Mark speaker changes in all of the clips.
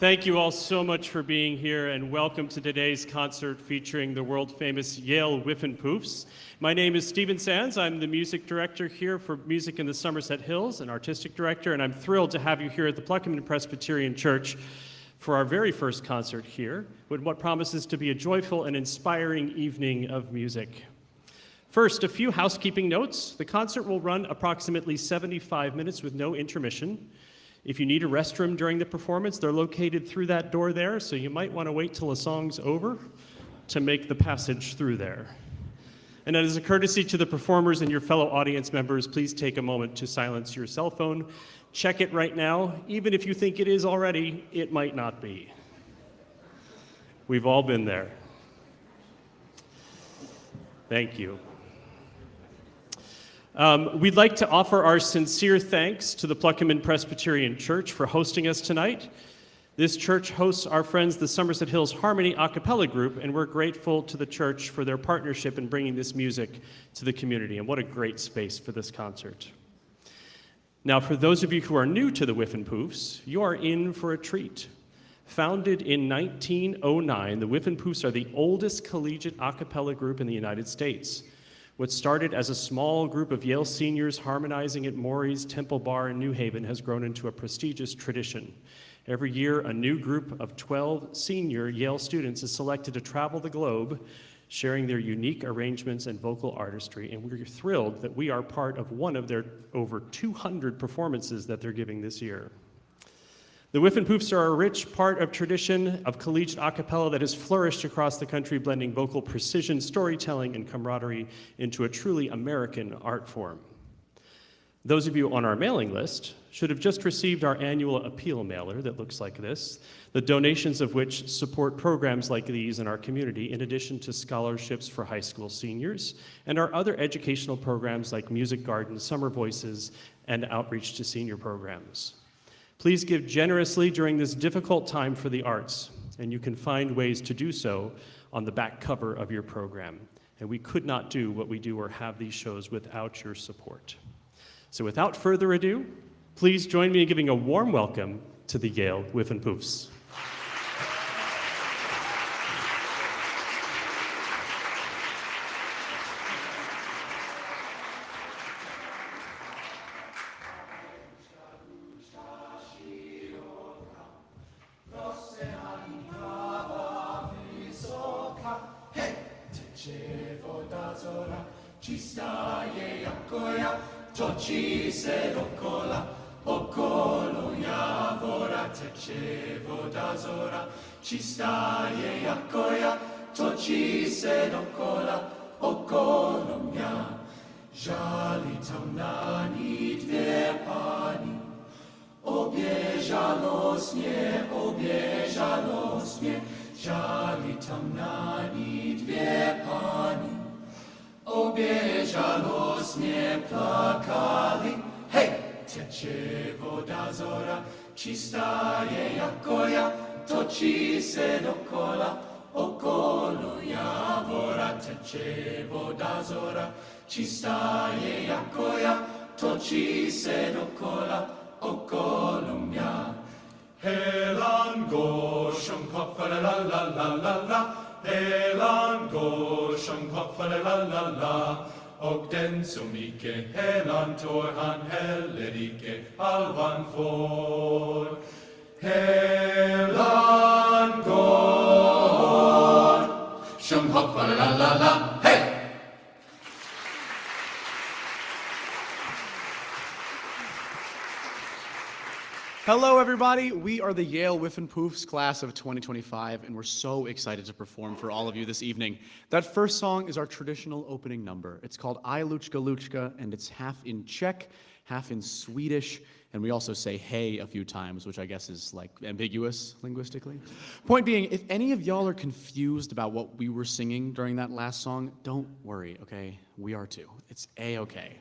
Speaker 1: Thank you all so much for being here, and welcome to today's concert featuring the world-famous Yale Whiffenpoofs. My name is Stephen Sands. I'm the music director here for Music in the Somerset Hills, an artistic director, and I'm thrilled to have you here at the Pluckemin Presbyterian Church for our very first concert here, with what promises to be a joyful and inspiring evening of music. First, a few housekeeping notes. The concert will run approximately 75 minutes with no intermission. If you need a restroom during the performance, they're located through that door there, so you might want to wait till the song's over to make the passage through there. And as a courtesy to the performers and your fellow audience members, please take a moment to silence your cell phone. Check it right now. Even if you think it is already, it might not be. We've all been there. Thank you. We'd like to offer our sincere thanks to the Pluckemin Presbyterian Church for hosting us tonight. This church hosts our friends, the Somerset Hills Harmony a cappella group, and we're grateful to the church for their partnership in bringing this music to the community, and what a great space for this concert. Now, for those of you who are new to the Whiffenpoofs, you are in for a treat. Founded in 1909, the Whiffenpoofs are the oldest collegiate a cappella group in the United States. What started as a small group of Yale seniors harmonizing at Maury's Temple Bar in New Haven has grown into a prestigious tradition. Every year, a new group of 12 senior Yale students is selected to travel the globe, sharing their unique arrangements and vocal artistry, and we're thrilled that we are part of one of their over 200 performances that they're giving this year. The Whiffenpoofs are a rich part of tradition of collegiate a cappella that has flourished across the country, blending vocal precision, storytelling, and camaraderie into a truly American art form. Those of you on our mailing list should have just received our annual appeal mailer that looks like this, the donations of which support programs like these in our community, in addition to scholarships for high school seniors, and our other educational programs like Music Garden, Summer Voices, and outreach to senior programs. Please give generously during this difficult time for the arts, and you can find ways to do so on the back cover of your program. And we could not do what we do or have these shows without your support. So without further ado, please join me in giving a warm welcome to the Yale Whiffenpoofs.
Speaker 2: Ci staje jakoja, toči se dokola, okolo mňa. Žali tam na ní dvě páni, oběžalo sně, žali tam na ní dvě páni, oběžalo sně, plakali, hej! Teče voda zora, čistá je jako ja, točí se dokola, okolo javora. Teče voda zora, čistá je jako ja, točí se dokola, okolo mňa. Helan gosham kopfale la la la la la, helan gosham kopfale la la la. Og den som ikke helan tår, han heller ikke alvan får. Helan går, sjung hopp, la la la la, hey!
Speaker 3: Hello, everybody. We are the Yale Whiffenpoofs class of 2025, and we're so excited to perform for all of you this evening. That first song is our traditional opening number. It's called I Luchka Luchka, and it's half in Czech, half in Swedish, and we also say hey a few times, which I guess is like ambiguous linguistically. Point being, if any of y'all are confused about what we were singing during that last song, don't worry, okay? We are too. It's A-okay.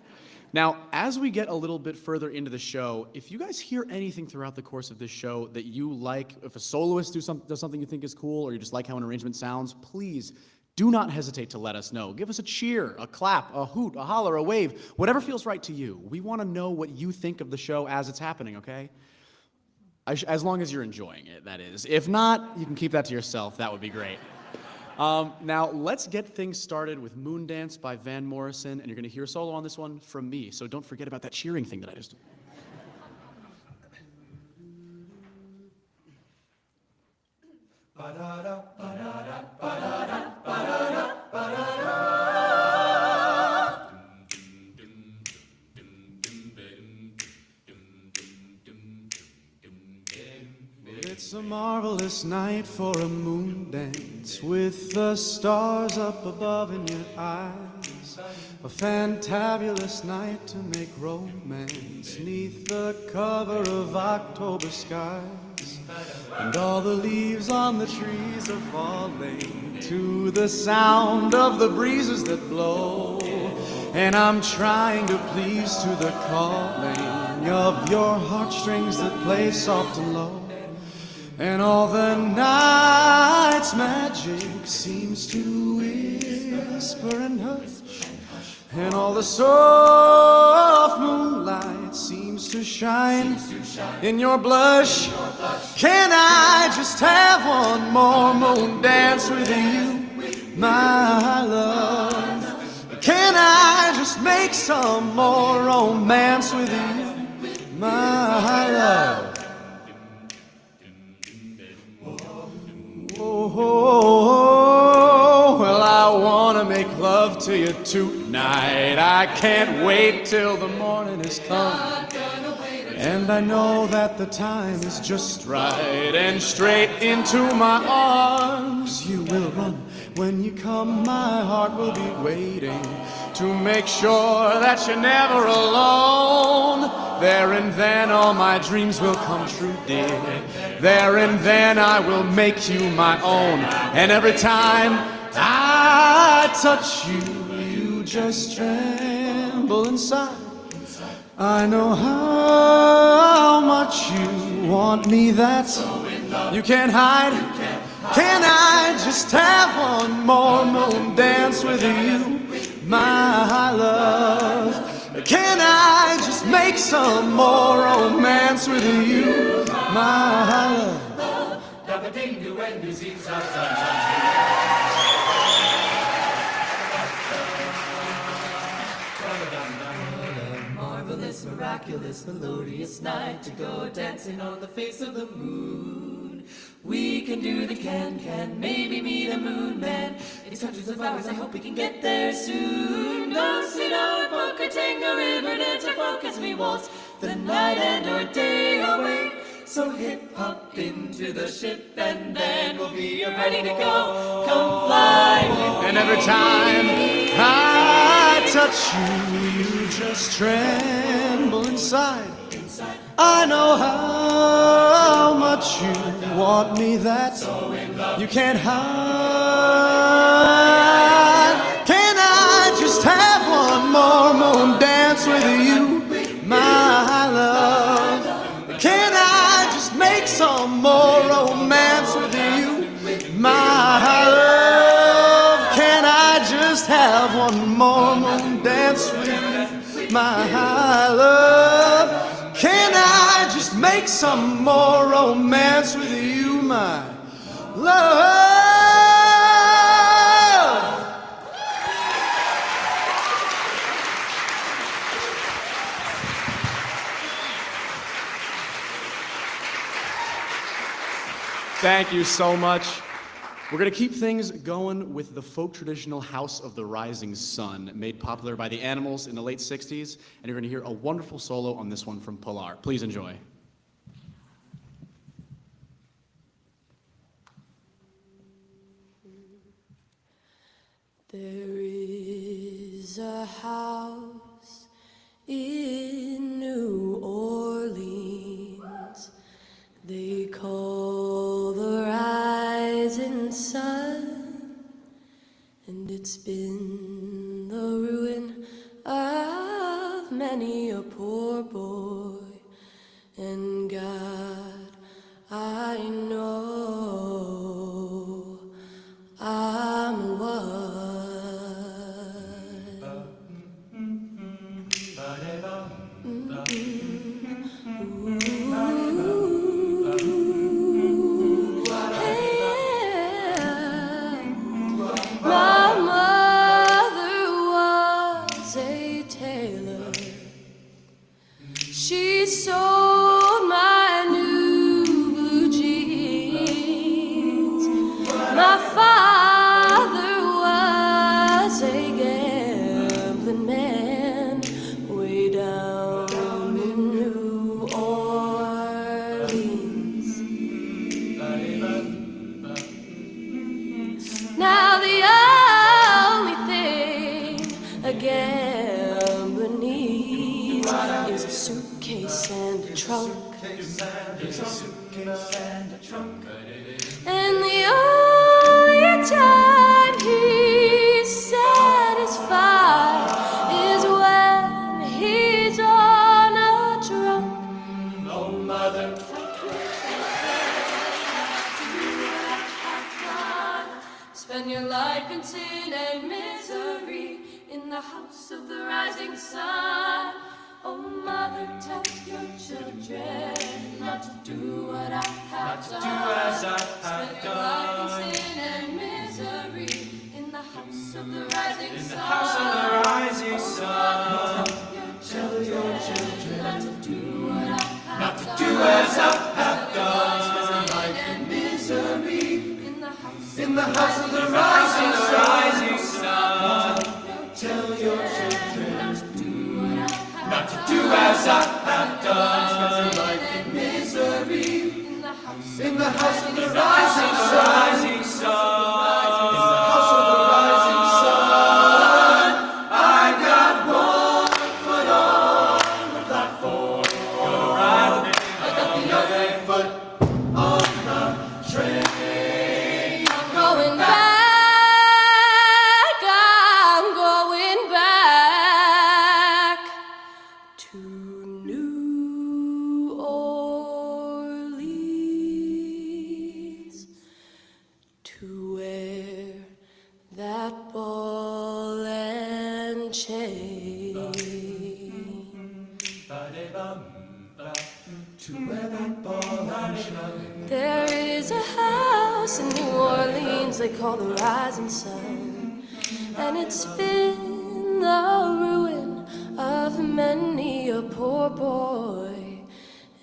Speaker 3: Now, as we get a little bit further into the show, if you guys hear anything throughout the course of this show that you like, if a soloist does something you think is cool, or you just like how an arrangement sounds, please do not hesitate to let us know. Give us a cheer, a clap, a hoot, a holler, a wave, whatever feels right to you. We want to know what you think of the show as it's happening, okay? As long as you're enjoying it, that is. If not, you can keep that to yourself. That would be great. Now, let's get things started with Moon Dance by Van Morrison, and you're going to hear a solo on this one from me, so don't forget about that cheering thing that I just did. It's a marvelous night for a moon dance with the stars up above in your eyes. A fantabulous night to make romance neath the cover of October skies. And all the leaves on the trees are falling to the sound of the breezes that blow. And I'm trying to please to the calling of your heartstrings that play soft and low. And all the night's magic seems to whisper and hush, and all the soft moonlight seems to shine in your blush. Can I just have one more moon dance with you, my love? Can I just make some more romance with you, my love? Oh, well, I want to make love to you tonight. I can't wait till the morning has come. And I know that the time is just right. And straight into my arms you will run. When you come, my heart will be waiting to make sure that you're never alone. There and then all my dreams will come true, dear. There and then I will make you my own. And every time I touch you, you just tremble inside. I know how much you want me, that's you can't hide. Can I just have one more moon dance with you, my love? Can I just make some more romance with you, my love?
Speaker 2: Marvelous, miraculous, melodious night to go dancing on the face of the moon. We can do the can, maybe meet a moon man. It's hundreds of hours, I hope we can get there soon. Go sit down, book or tango, river dance or folk as we waltz the night and or day away. So hip hop into the ship and then we'll be ready to go. Come fly with me.
Speaker 3: And every time I touch you, you just tremble inside. I know how much you want me, that you can't hide. Can I just have one more moon dance with you, my love? Can I just make some more romance with you, my love? Can I just have one more moon dance with you, my love? Can I just make some more romance with you, my love? Thank you so much. We're going to keep things going with the folk traditional House of the Rising Sun, made popular by the Animals in the late 60s, and you're going to hear a wonderful solo on this one from Pilar. Please enjoy.
Speaker 4: There is a house in New Orleans they call the Rising Sun, and it's been the ruin of many a poor boy. And God, I know I'm one. Ooh. gambler needs is a suitcase and a trunk. And the only time he's satisfied is when he's on a drunk.
Speaker 2: Oh, mother.
Speaker 4: Spend your life in sin and misery in the house of the rising sun. Oh, mother, tell your children not to do what I have done.
Speaker 2: Do as I have
Speaker 4: Spend your life in sin and misery in the house of the rising sun.
Speaker 2: In the house of the rising sun.
Speaker 4: Tell your children not to do what I have
Speaker 2: Not to
Speaker 4: done.
Speaker 2: do as I have done.
Speaker 4: Spend your life in misery
Speaker 2: In the house of the rising sun.
Speaker 4: Tell your children not to do what I have
Speaker 2: Not to do as I have done.
Speaker 4: Spend your life in misery
Speaker 2: In the house of the rising sun. In the house of the rising sun. I've got one foot on the platform. Gonna ride with it. I got the other foot on the train.
Speaker 4: going back, I'm going back to New Orleans, to wear that ball and chain.
Speaker 2: To wear that ball and chain.
Speaker 4: There is a house in New Orleans they call the Rising Sun, and it's been the ruin of many a poor boy.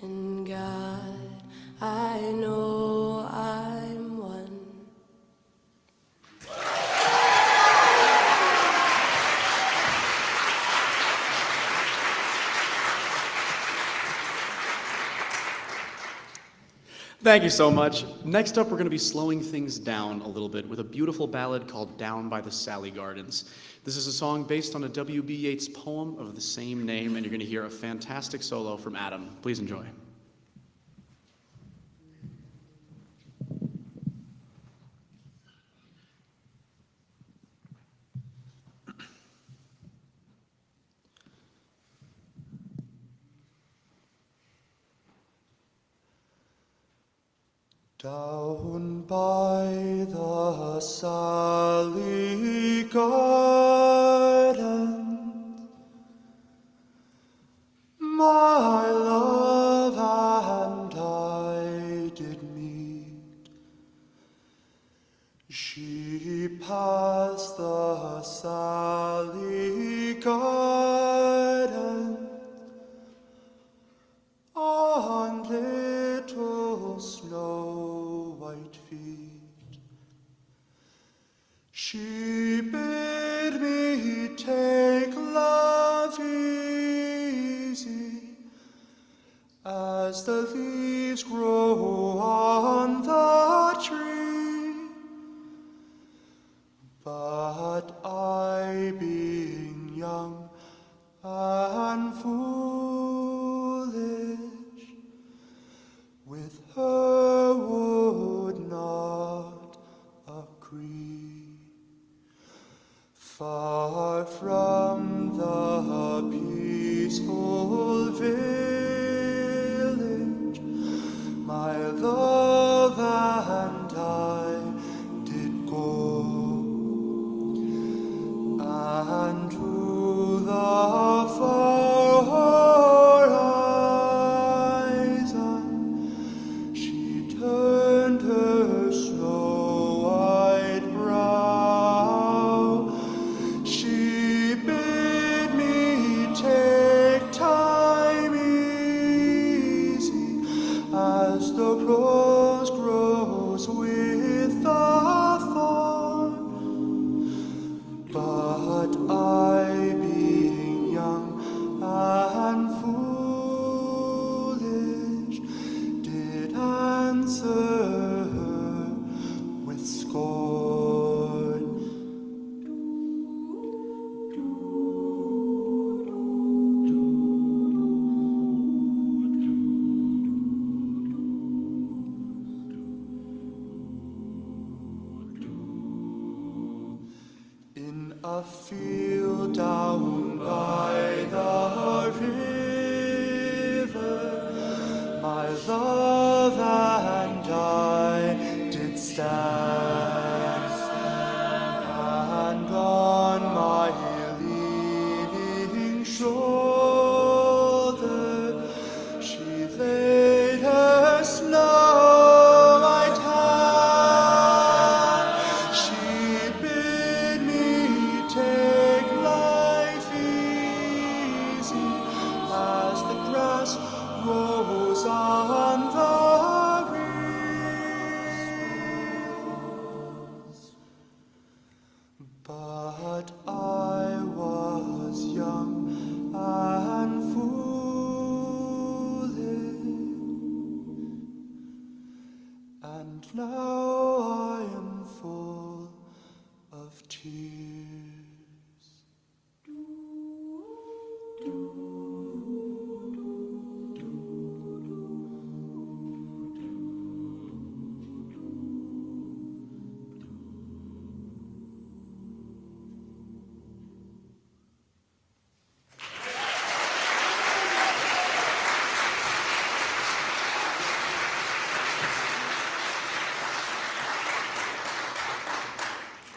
Speaker 4: And God, I know I'm one.
Speaker 3: Thank you so much. Next up, we're going to be slowing things down a little bit with a beautiful ballad called Down by the Sally Gardens. This is a song based on a W.B. Yeats poem of the same name, and you're going to hear a fantastic solo from Adam. Please enjoy.
Speaker 5: Down by the Sally Garden, my love and I did meet. She passed the Sally Garden on little snow white feet. She bid me take love easy as the leaves grow on the tree. But I, being young and foolish, with her would not agree. Far from the peaceful village, my love and I did go, and to the far horizon she turned her snow-white brow. She bid me take time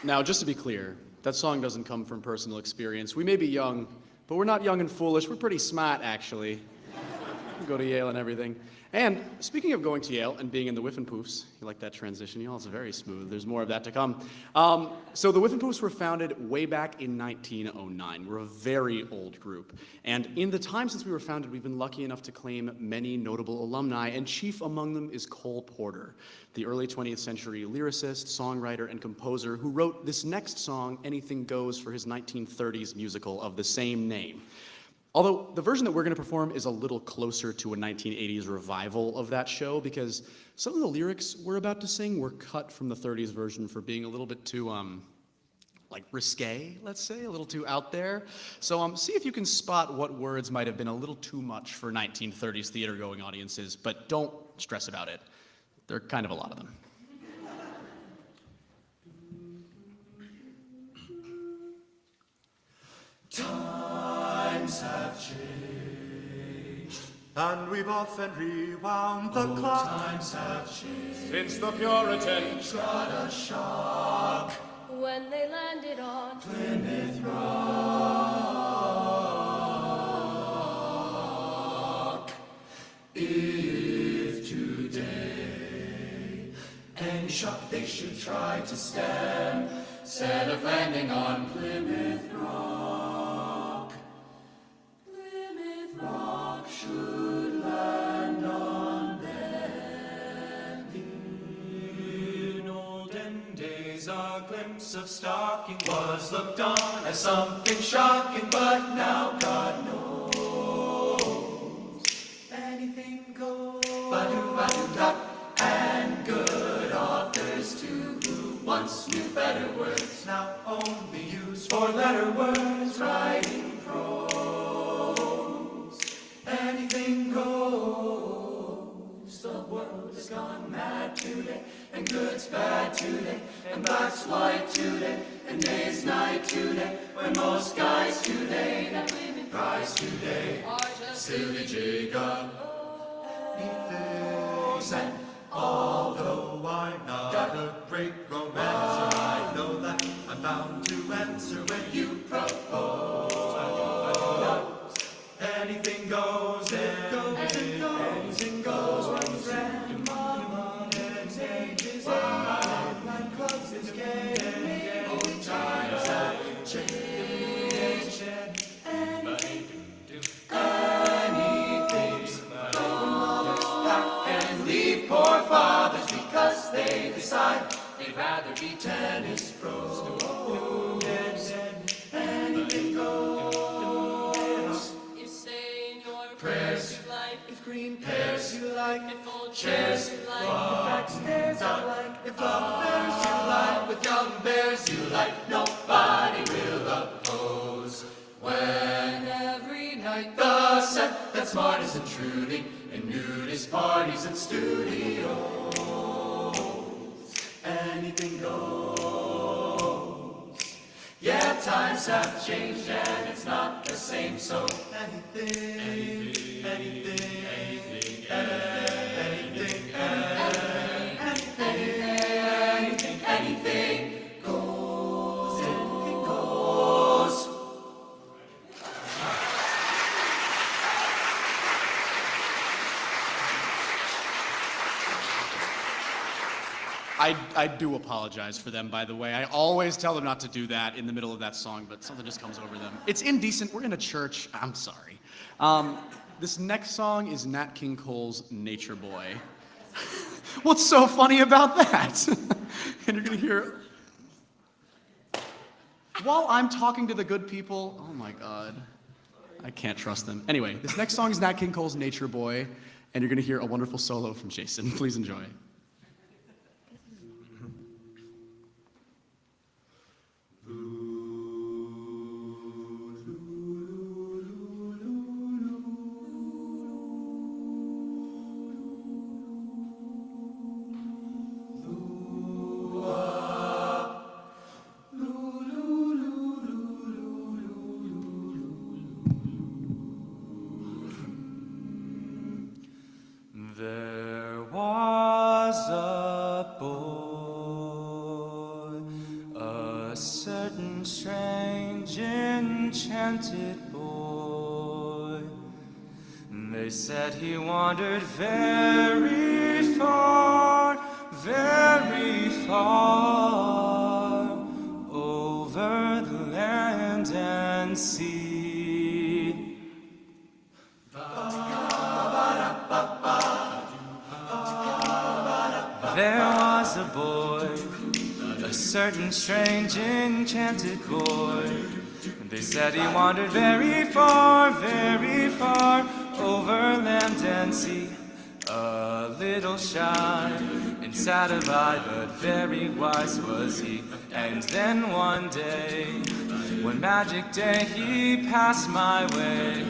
Speaker 3: Now, just to be clear, that song doesn't come from personal experience. We may be young, but we're not young and foolish. We're pretty smart, actually. We go to Yale and everything. And speaking of going to Yale and being in the Whiffenpoofs, you like that transition? Y'all, it's very smooth. There's more of that to come. So the Whiffenpoofs were founded way back in 1909. We're a very old group. And in the time since we were founded, we've been lucky enough to claim many notable alumni, and chief among them is Cole Porter, the early 20th century lyricist, songwriter, and composer who wrote this next song, Anything Goes, for his 1930s musical of the same name. Although the version that we're going to perform is a little closer to a 1980s revival of that show, because some of the lyrics we're about to sing were cut from the 30s version for being a little bit too, like risque, let's say, a little too out there. So see if you can spot what words might have been a little too much for 1930s theater-going audiences, but don't stress about it. There are kind of a lot of them.
Speaker 5: Times have changed, and we've often rewound the clock. Times have changed since the Puritans got a shock
Speaker 4: When they landed on
Speaker 5: Plymouth Rock. If today any shock they should try to stem, instead of landing on Plymouth Rock, Plymouth Rock should land on them. In olden days, a glimpse of stocking was looked on as something shocking, but now God knows anything goes. Ba-do-ba-do-da, and good authors too, who once knew better words, now only use four-letter words, writing prose. Anything goes. The world has gone mad today, and good's bad today, and black's white today, and day's night today, when most guys today, that women cries today, are just silly Jacob. And although I'm not a great romancer, I know that I'm bound to answer when you propose. Anything goes, anything goes. One's grandmama and ages and nightclubs is gay. Old times have changed. Anything poor fathers because they decide they'd rather be tennis pros. Anything goes.
Speaker 4: You say in your
Speaker 5: Prayers
Speaker 4: you like,
Speaker 5: if green pears you like,
Speaker 4: if old
Speaker 5: chairs
Speaker 4: you
Speaker 5: if
Speaker 4: like,
Speaker 5: back stairs you like, if affairs you like, with young bears you like, nobody will oppose. When every night the set that's smart is intruding in nudist parties and studios, anything goes. Yeah, times have changed and it's not the same, so anything, anything, anything, anything, anything, anything, anything goes, anything goes.
Speaker 3: I do apologize for them, by the way. I always tell them not to do that in the middle of that song, but something just comes over them. It's indecent. We're in a church. I'm sorry. This next song is Nat King Cole's Nature Boy. What's so funny about that? And you're going to hear... While I'm talking to the good people, oh my God, I can't trust them. Anyway, this next song is Nat King Cole's Nature Boy, and you're going to hear a wonderful solo from Jason. Please enjoy.
Speaker 5: There was
Speaker 6: enchanted boy. They said he wandered very far, very far, over the land and sea. There was a boy, a certain strange enchanted boy. They said he wandered very far, over land and sea. A little shy and sad of eye, but very wise was he. And then one day, one magic day, he passed my way.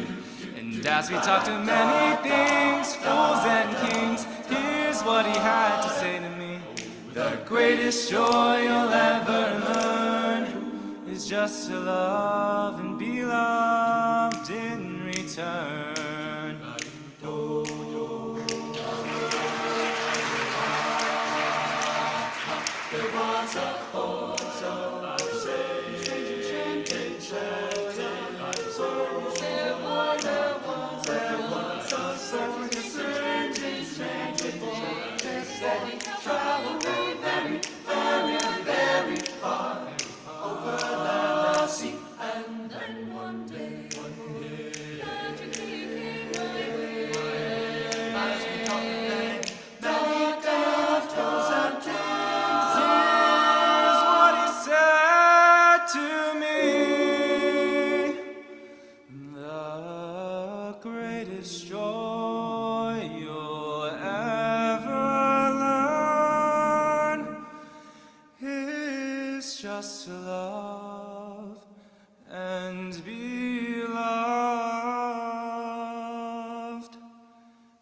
Speaker 6: And as we talked to many things, fools and kings, here's what he had to say to me. The greatest joy you'll ever learn is just to love and be loved in return.
Speaker 5: There was a boy, so I say, enchanted, there was a strange enchanted boy. They said he traveled very, very, very, very far, over land and sea. And then one day, magic came my way. As we talked today, many tales and tales.
Speaker 6: Here's what he said to me. The greatest joy you'll ever learn is just to love and be loved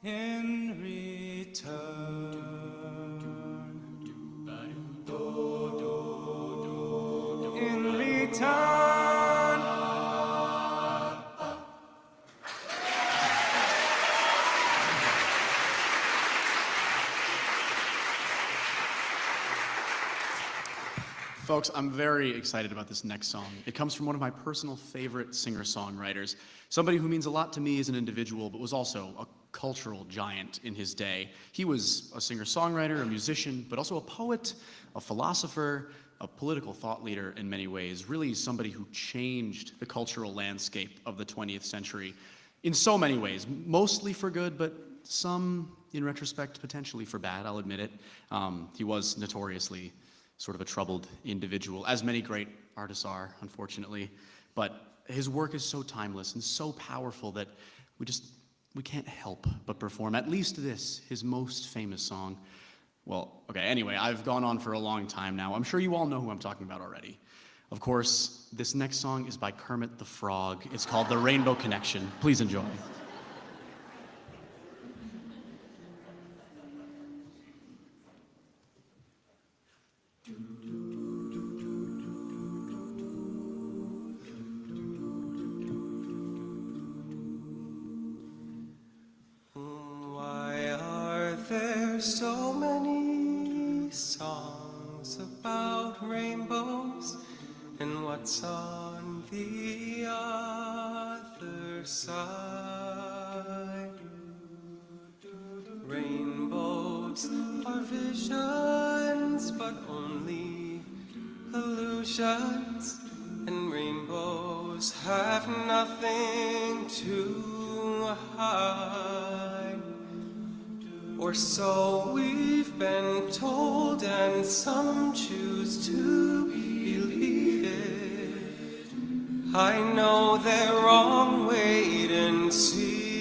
Speaker 6: in return. In return.
Speaker 3: Folks, I'm very excited about this next song. It comes from one of my personal favorite singer-songwriters, somebody who means a lot to me as an individual, but was also a cultural giant in his day. He was a singer-songwriter, a musician, but also a poet, a philosopher, a political thought leader in many ways, really somebody who changed the cultural landscape of the 20th century in so many ways, mostly for good, but some, in retrospect, potentially for bad, I'll admit it. He was notoriously sort of a troubled individual, as many great artists are, unfortunately. But his work is so timeless and so powerful that we can't help but perform at least this, his most famous song. Well, okay, anyway, I've gone on for a long time now. I'm sure you all know who I'm talking about already. Of course, this next song is by Kermit the Frog. It's called The Rainbow Connection. Please enjoy.
Speaker 6: So many songs about rainbows, and what's on the other side? Rainbows are visions, but only illusions, and rainbows have nothing to hide. Or so we've been told, and some choose to believe it. I know they're wrong, wait and see.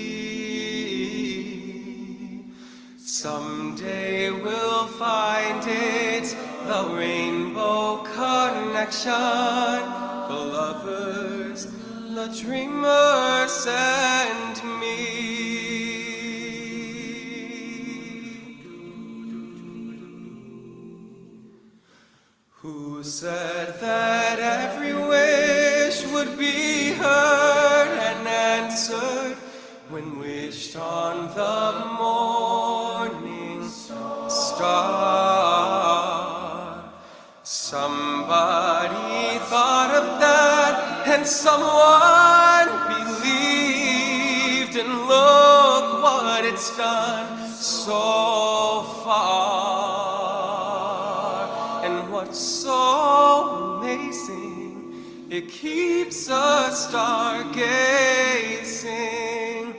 Speaker 6: Someday we'll find it, the rainbow connection. The lovers, the dreamers, and me. Who said that every wish would be heard and answered when wished on the morning star? Somebody thought of that and and someone believed, and look what it's done so far. And what's so amazing, it keeps us stargazing.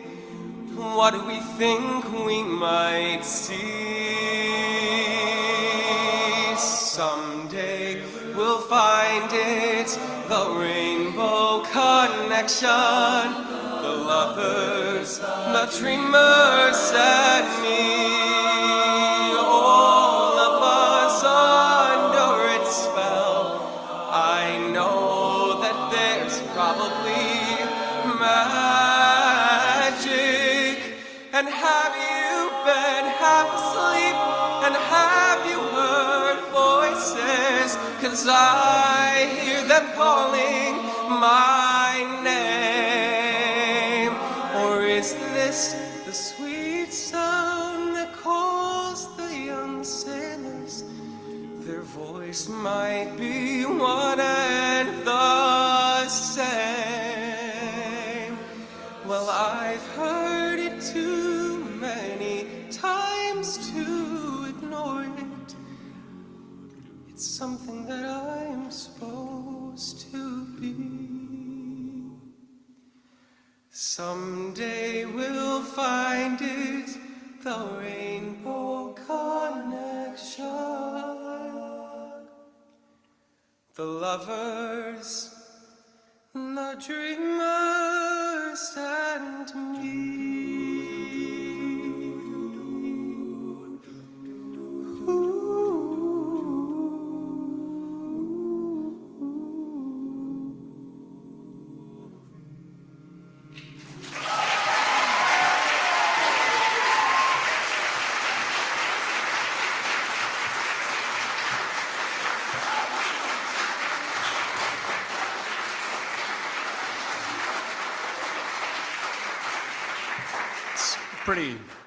Speaker 6: What do we think we might see? Someday we'll find it, the rainbow connection, the lovers, the dreamers, and me. All of us under its spell. I know that there's probably magic. And have you been half asleep? And have you heard voices? 'Cause I hear them calling my name. Or is this the sweet sound that calls the young sailors? Their voice might be one and the same. Well, I've heard it too many times to ignore it. It's something that I'm supposed to be. Someday we'll find it, the rainbow connection, the lovers, the dreamers, and me.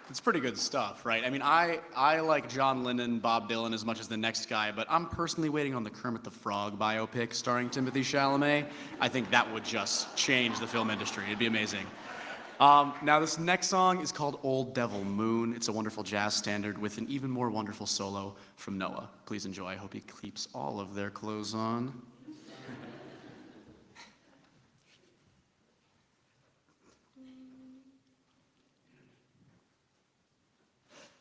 Speaker 3: It's pretty good stuff, right? I mean, I like John Lennon, Bob Dylan as much as the next guy, but I'm personally waiting on the Kermit the Frog biopic starring Timothée Chalamet. I think that would just change the film industry. It'd be amazing. Now, this next song is called Old Devil Moon. It's a wonderful jazz standard with an even more wonderful solo from Noah. Please enjoy. I hope he keeps all of their clothes on.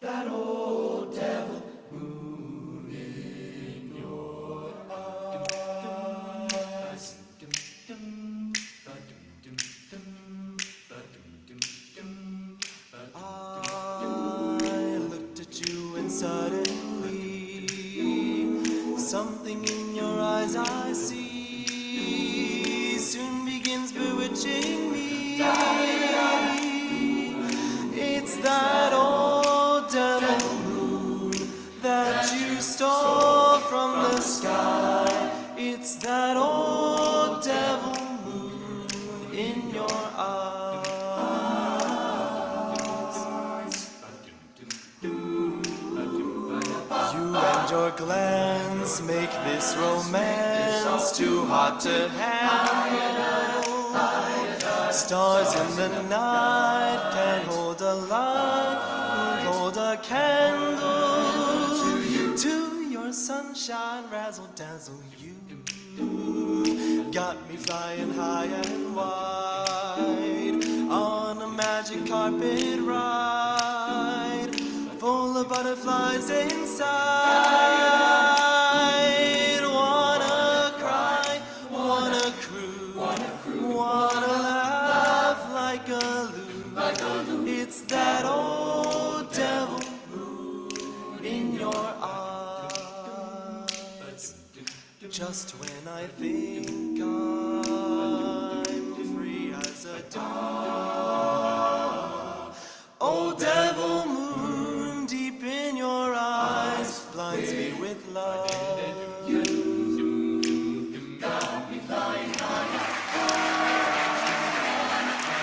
Speaker 5: That old devil moon in your eyes. I looked at you and suddenly something in your eyes I see soon begins bewitching me. It's that old devil moon that you stole from the sky. It's that old devil moon in your eyes. You and your glance make this romance too hot to handle. Stars in the night can't hold a light, hold a candle to your sunshine, razzle dazzle. You got me flying high and wide on a magic carpet ride, full of butterflies inside. Wanna cry, wanna cruise, wanna laugh like a loon. It's that old devil moon in your eyes. Just when I think I'm free as a dove, old devil moon deep in your eyes blinds me with love. You got me flying high.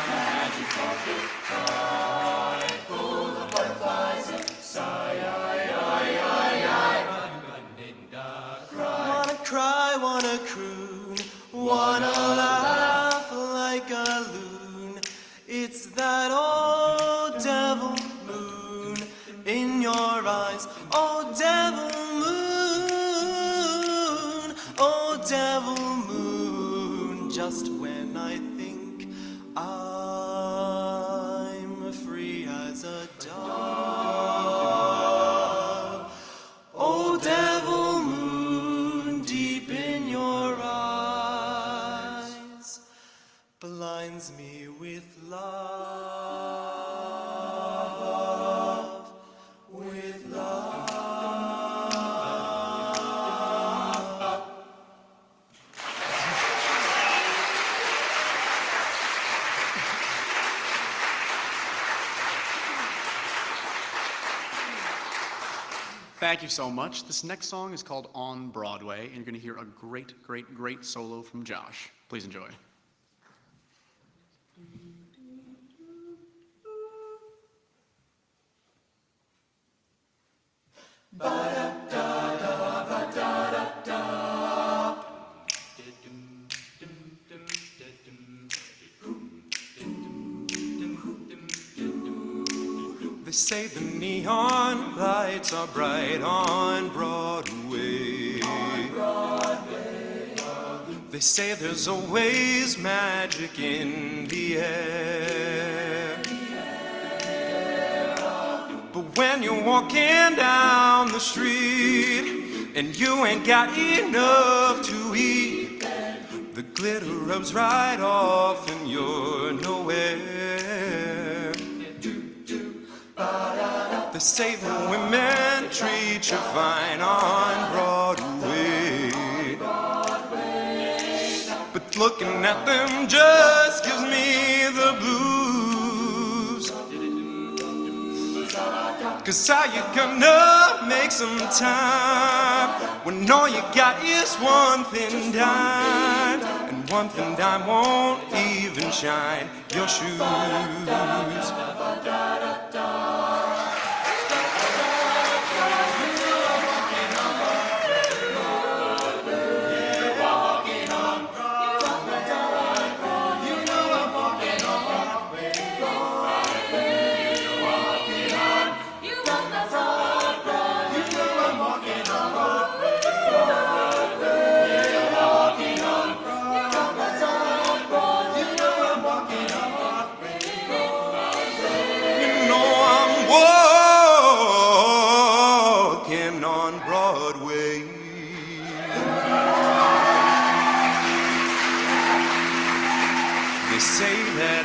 Speaker 5: Magic carpet ride, full of butterflies inside. Wanna cry, wanna croon,
Speaker 6: It's that old devil moon in your eyes. Oh, devil moon, oh, devil moon. Just when I think I'm free as a dove. Oh, devil moon, deep in your eyes, blinds me with love, with love.
Speaker 3: Thank you so much. This next song is called On Broadway, and you're going to hear a great, great, great solo from Josh. Please enjoy.
Speaker 6: They say the neon lights are bright on Broadway. They say there's always magic in the air. But when you're walking down the street and you ain't got enough to eat, the glitter rubs right off and you're nowhere. They say the women treat you fine on Broadway, but looking at them just gives me the blues. 'Cause how you gonna make some time when all you got is one thin dime, and one thin dime won't even shine your shoes.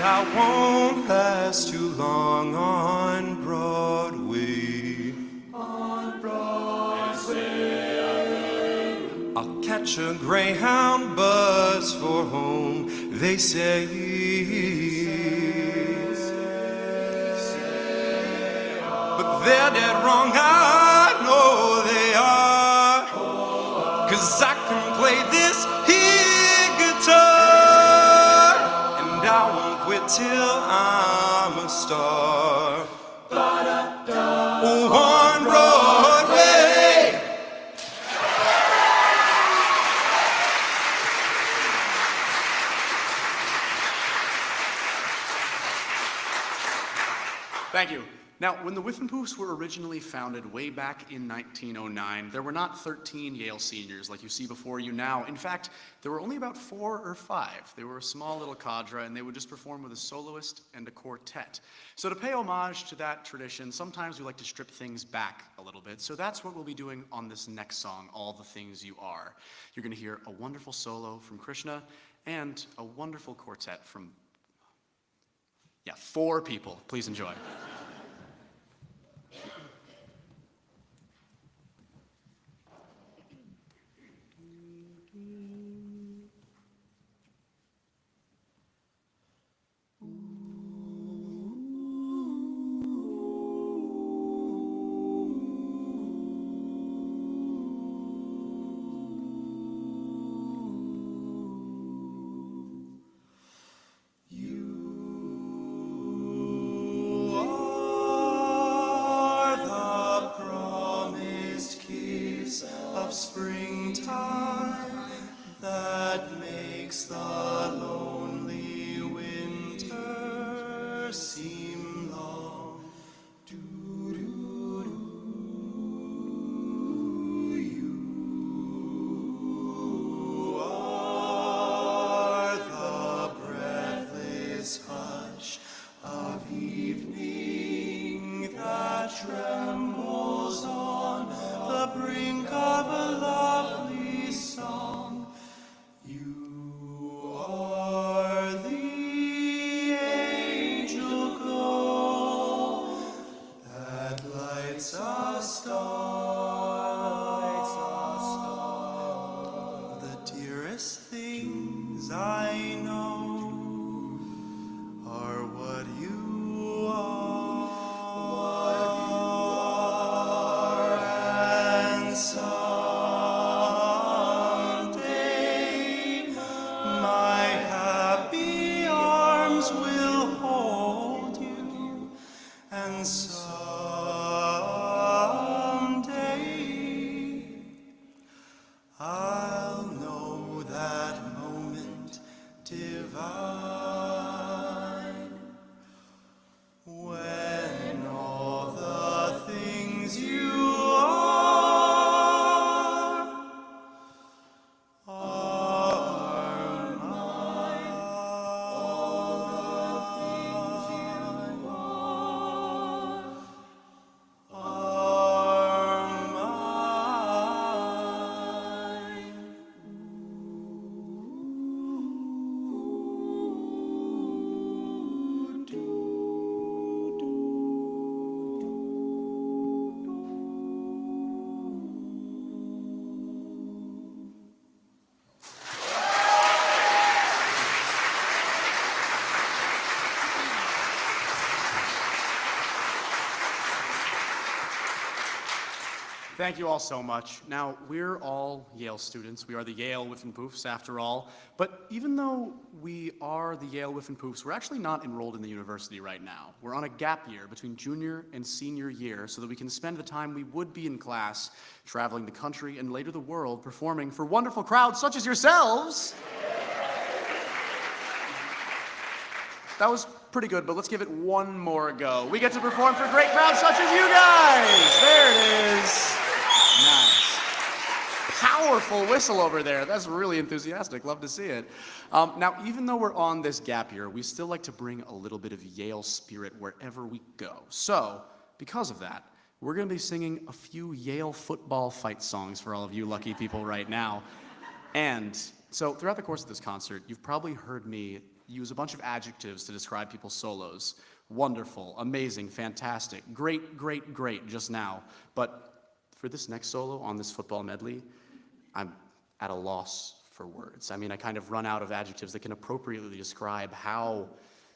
Speaker 6: I won't last too long on Broadway. On Broadway. I'll catch a Greyhound bus for home, they say. But they're dead wrong, I know they are. 'Cause I can play this here guitar, and I won't quit till I'm a star. Oh, on Broadway.
Speaker 3: Thank you. Now, when the Whiffenpoofs were originally founded way back in 1909, there were not 13 Yale seniors like you see before you now. In fact, there were only about 4 or 5. They were a small little cadre, and they would just perform with a soloist and a quartet. So to pay homage to that tradition, sometimes we like to strip things back a little bit. So that's what we'll be doing on this next song, All the Things You Are. You're going to hear a wonderful solo from Krishna and a wonderful quartet from, 4 people. Please enjoy.
Speaker 6: You are
Speaker 3: Thank you all so much. Now, we're all Yale students. We are the Yale Whiffenpoofs, after all. But even though we are the Yale Whiffenpoofs, we're actually not enrolled in the university right now. We're on a gap year between junior and senior year so that we can spend the time we would be in class traveling the country and later the world performing for wonderful crowds such as yourselves. That was pretty good, but let's give it one more go. We get to perform for great crowds such as you guys. There it is. Nice. Powerful whistle over there. That's really enthusiastic. Love to see it. Now, even though we're on this gap year, we still like to bring a little bit of Yale spirit wherever we go. So, because of that, we're going to be singing a few Yale football fight songs for all of you lucky people right now. And so, throughout the course of this concert, you've probably heard me use a bunch of adjectives to describe people's solos. Wonderful, amazing, fantastic, great, great, great just now. But for this next solo on this football medley, I'm at a loss for words. I mean, I kind of run out of adjectives that can appropriately describe how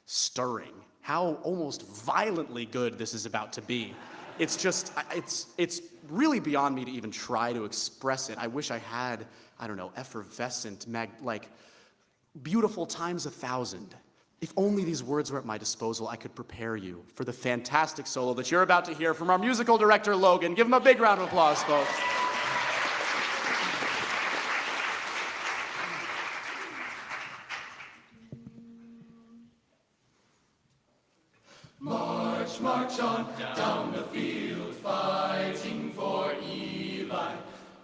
Speaker 3: stirring, how almost violently good this is about to be. It's just, it's really beyond me to even try to express it. I wish I had, I don't know, effervescent, like beautiful times 1,000. If only these words were at my disposal, I could prepare you for the fantastic solo that you're about to hear from our musical director, Logan. Give him a big round of applause, folks.
Speaker 5: March, march on down the field, fighting for Eli.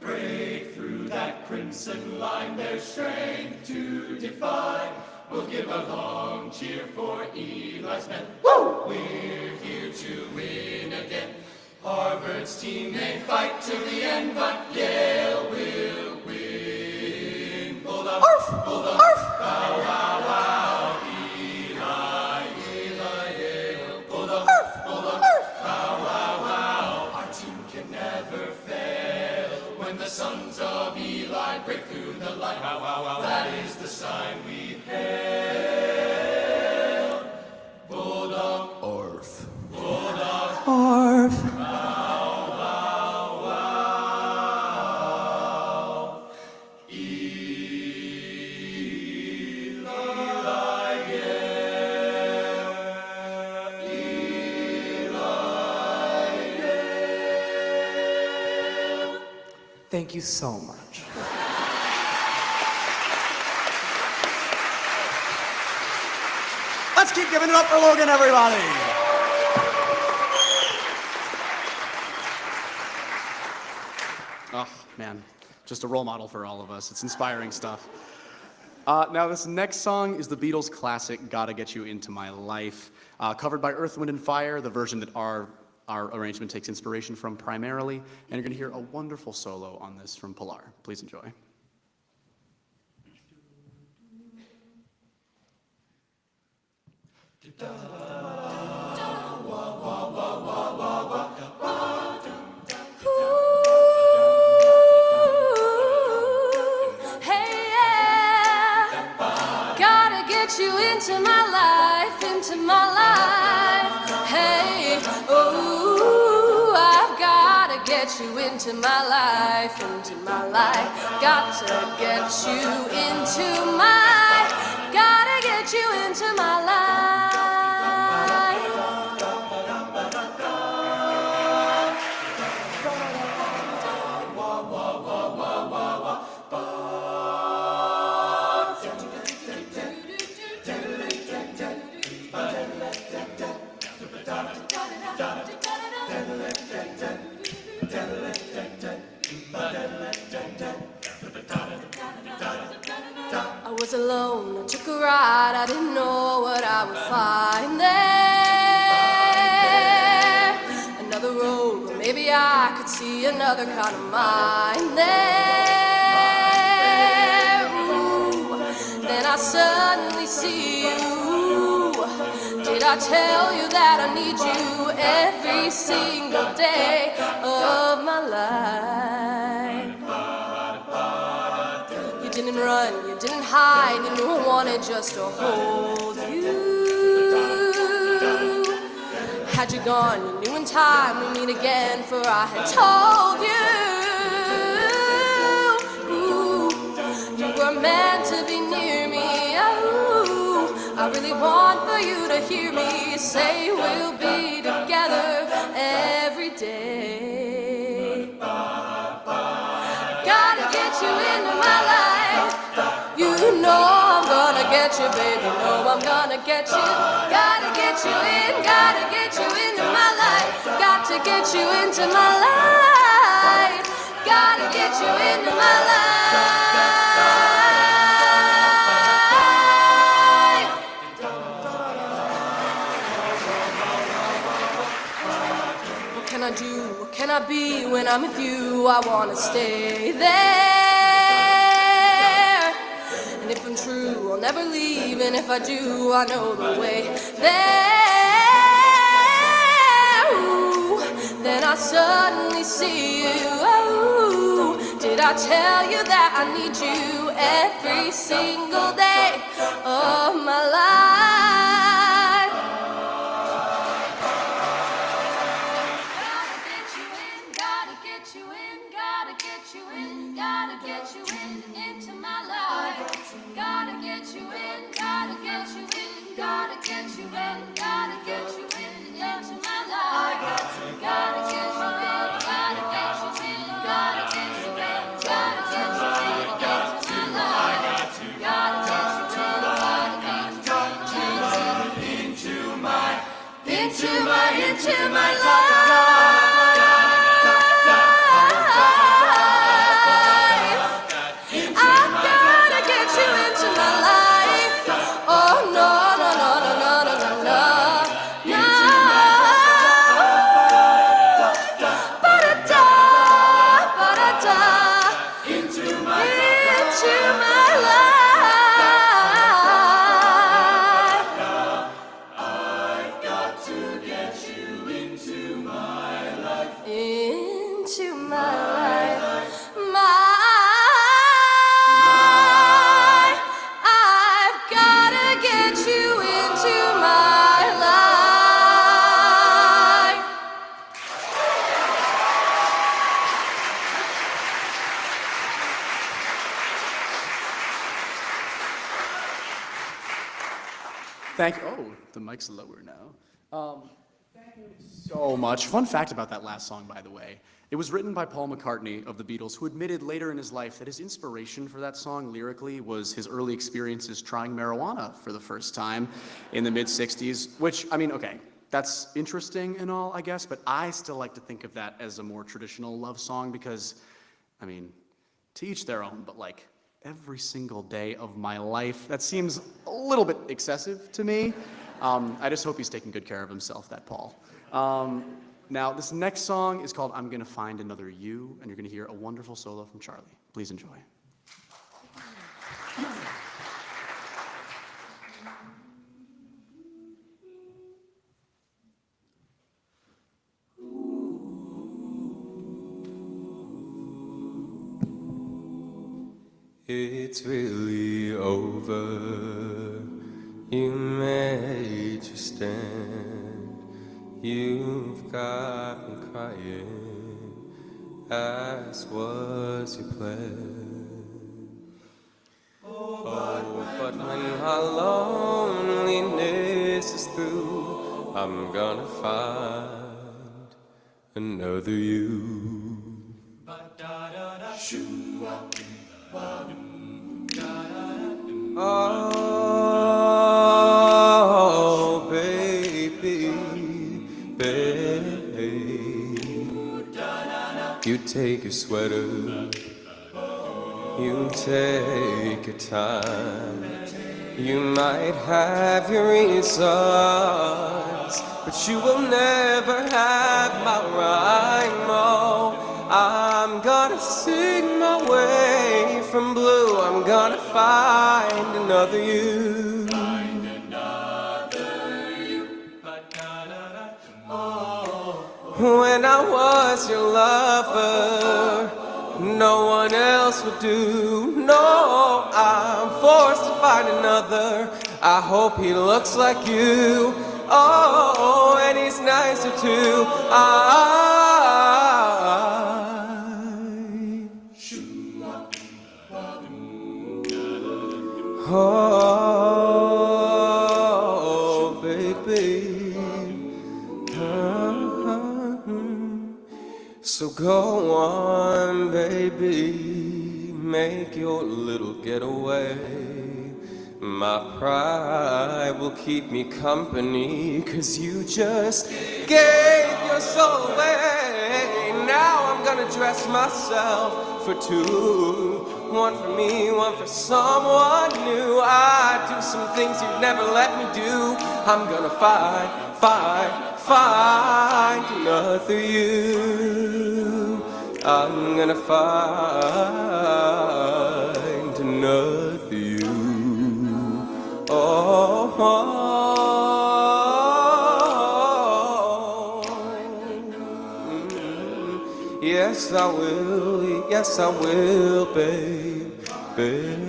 Speaker 5: Break through that crimson line, their strength to defy. We'll give a long cheer for Eli's men. Woo! We're here to win again. Harvard's team may fight till the end, but Yale will win. Bulldog, bulldog, bow, wow, wow. Eli, Eli, Yale. Bulldog, bulldog, bow, wow, wow. Our team can never fail. When the sons of Eli break through the line, wow, wow, wow. That is the sign we hail. Bulldog, Orf. Bulldog,
Speaker 2: Orf.
Speaker 5: wow, wow, wow. Eli, Yale. Eli, Yale.
Speaker 2: Thank you so much.
Speaker 3: Let's keep giving it up for Logan, everybody. Oh, man, just a role model for all of us. It's inspiring stuff. Now, this next song is the Beatles' classic, Gotta Get You Into My Life, covered by Earth, Wind, and Fire, the version that our arrangement takes inspiration from primarily, and you're going to hear a wonderful solo on this from Pilar. Please enjoy.
Speaker 4: Hey, yeah. Gotta get you into my life, into my life. Hey, ooh, I've gotta get you into my life, into my life. Got to get you into my, gotta get you into my life. I was alone, I took a ride, I didn't know what I would find there. Another road where maybe I could see another kind of mind there. Ooh, then I suddenly see you. Did I tell you that I need you every single day of my life? You didn't run, you didn't hide, you knew I wanted just to hold you. Had you gone, you knew in time we meet again, for I had told you, ooh, you were meant to be near me. Ooh, I really want for you to hear me say we'll be together every day. Gotta get you into my life. You know I'm gonna get you, baby. Know I'm gonna get you. Gotta get you in, gotta get you into my life. Got to get you into my life. Gotta get you into my life. What can I do? What can I be when I'm with you? I wanna stay there. And if I'm true, I'll never leave. And if I do, I know the way there. Ooh, then I suddenly see you. Ooh, did I tell you that I need you every single day of my life? Gotta get you in, gotta get you in, gotta get you in, gotta get you in into my life. Gotta get you in, gotta get you in, gotta get you in, gotta get you in into my life. Gotta get you in, gotta get you in, gotta get you in, gotta get you in into my life. Gotta get you in, gotta get you in, into my life. I've gotta get you into my life. Oh no, no, no, no, no, no, no, no, no. Ba-da-da, ba-da-da, into my life.
Speaker 5: I've got to get you into my life.
Speaker 4: Into my life. I've gotta get you into my life.
Speaker 3: Thank you. Oh, the mic's lower now. Thank you so much. Fun fact about that last song, by the way. It was written by Paul McCartney of the Beatles, who admitted later in his life that his inspiration for that song lyrically was his early experiences trying marijuana for the first time in the mid-'60s, which, I mean, okay, that's interesting and all, I guess, but I still like to think of that as a more traditional love song because, I mean, to each their own, but like every single day of my life, that seems a little bit excessive to me. I just hope he's taking good care of himself, that Paul. Now, this next song is called I'm Gonna Find Another You, and you're gonna hear a wonderful solo from Charlie. Please enjoy.
Speaker 6: It's really over. You made your stand. You've got me crying, as was your plan. But when my loneliness is through, I'm gonna find another you. Oh, baby, baby, you take your sweater, you take your time. You might have your reasons, but you will never have my rhyme. Oh, I'm gonna sing my way from blue. I'm gonna find another you.
Speaker 5: Find another you.
Speaker 6: When I was your lover, no one else would do. No, I'm forced to find another. I hope he looks like you. Oh, and he's nicer too. Oh, baby. So go on, baby, make your little getaway. My pride will keep me company, 'cause you just gave your soul away. Now I'm gonna dress myself for two. One for me, one for someone new. I do some things you'd never let me do. I'm gonna find another you. I'm gonna find another you. Oh, yes I will, babe, babe.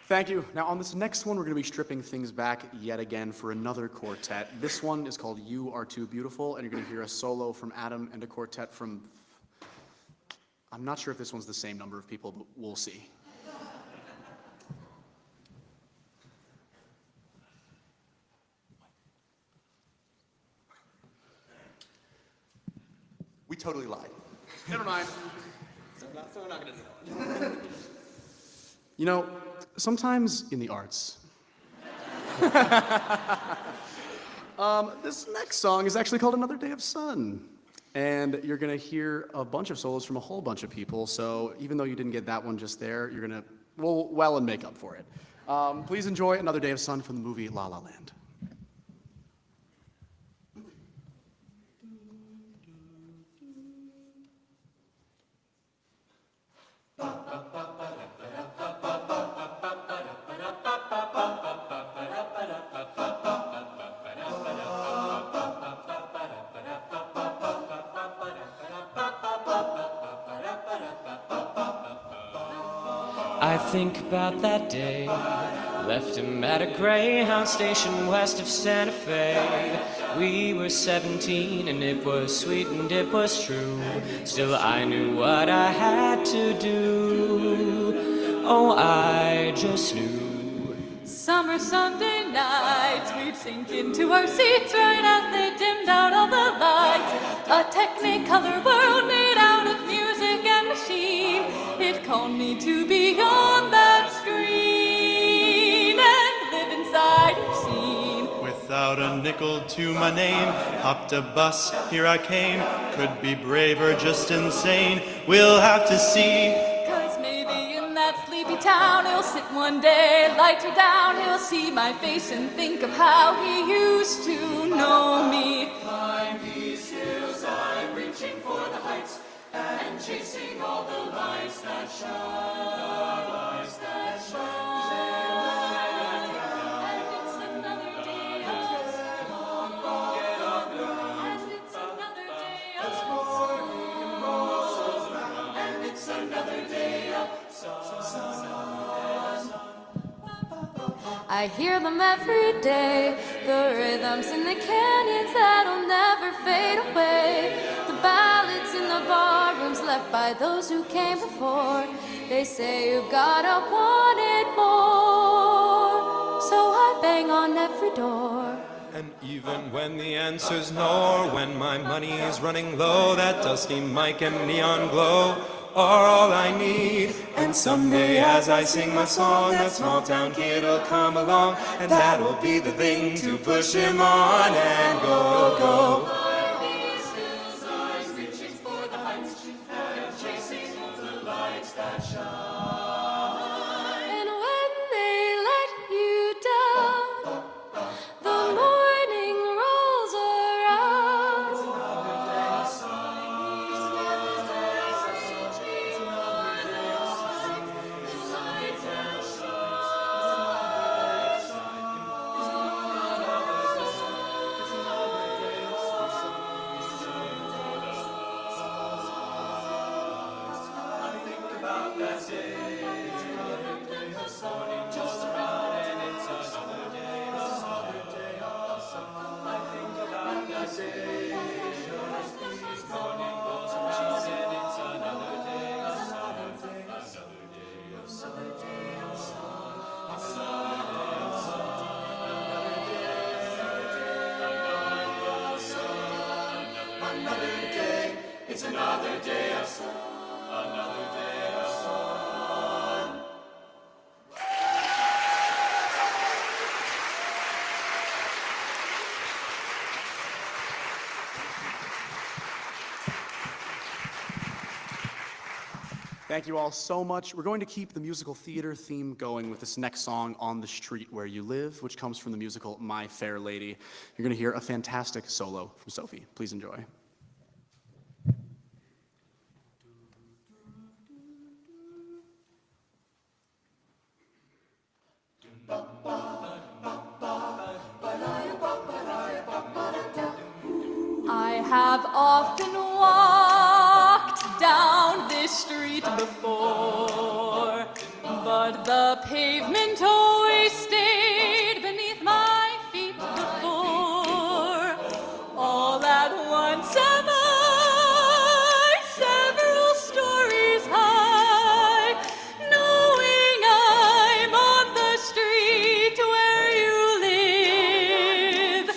Speaker 3: Thank you. Now on this next one, we're going to be stripping things back yet again for another quartet. This one is called You Are Too Beautiful, and you're going to hear a solo from Adam and a quartet from... I'm not sure if this one's the same number of people, but we'll see.
Speaker 5: We totally lied.
Speaker 3: Never mind.
Speaker 5: So we're not gonna do it.
Speaker 3: You know, sometimes in the arts, this next song is actually called Another Day of Sun. And you're going to hear a bunch of solos from a whole bunch of people. So even though you didn't get that one just there, you're going to, well and make up for it. Please enjoy Another Day of Sun from the movie La La Land.
Speaker 7: I think about that day, left him at a Greyhound station west of Santa Fe. We were 17 and it was sweet and it was true. Still I knew what I had to do. Oh, I just knew.
Speaker 2: Summer Sunday nights, we'd sink into our seats right as they dimmed out all the lights. A technicolor world made out of music and machine. It called me to beyond that screen and live inside your scene.
Speaker 8: Without a nickel to my name, hopped a bus, here I came. Could be brave or just insane, we'll have to see.
Speaker 2: 'Cause maybe in that sleepy town he'll sit one day, light her down, he'll see my face and think of how he used to know me.
Speaker 5: Climb these hills, I'm reaching for the heights and chasing all the lights that shine. The lights that shine.
Speaker 2: And it's another day of sun. And it's another day of sun.
Speaker 5: And it's another day of sun.
Speaker 4: I hear them every day, the rhythms in the canyons that'll never fade away, the ballads in the bar rooms left by those who came before. They say you've gotta want it more, so I bang on every door.
Speaker 6: And even when the answer's no, or when my money's running low, that dusty mic and neon glow are all I need. And someday as I sing my song, that small town kid'll come along, and that'll be the thing to push him on and go, go.
Speaker 5: Climb these hills, I'm reaching for the heights and chasing the lights that shine.
Speaker 4: And when they let you down, the morning rolls around,
Speaker 5: It's another day of sun. Another day of sun.
Speaker 3: Thank you all so much. We're going to keep the musical theater theme going with this next song, On the Street Where You Live, which comes from the musical My Fair Lady. You're going to hear a fantastic solo from Sophie. Please enjoy.
Speaker 2: I have often walked down this street before, but the pavement always stayed beneath my feet before. All at once am I several stories high, knowing I'm on the street where you live.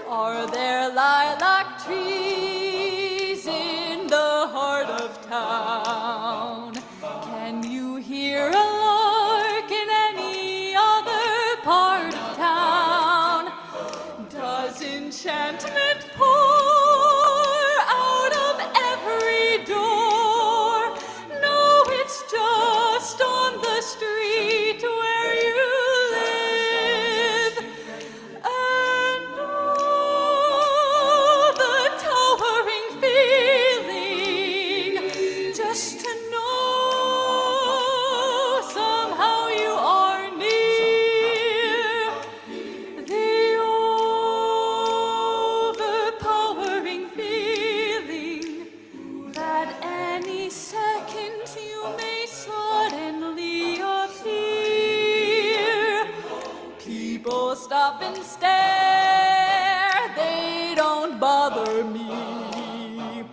Speaker 2: Are there lilac trees in the heart of town? Can you hear a lark in any other part of town? Does enchantment pour out of every door? No, it's just on the street where you live. And oh, the towering feeling just to know somehow you are near. The overpowering feeling that any second you may suddenly appear. People stop and stare, they don't bother me,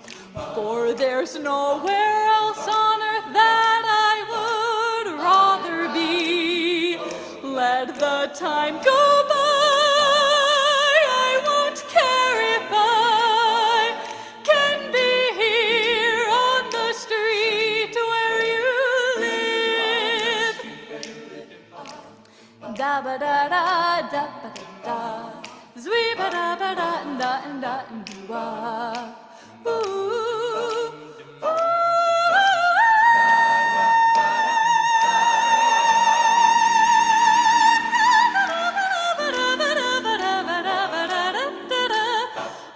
Speaker 2: for there's nowhere else on earth that I would rather be. Let the time go by, I won't care if I can be here on the street where you live. Da ba da da da ba da da, zwee ba da ba da da da da. Ooh,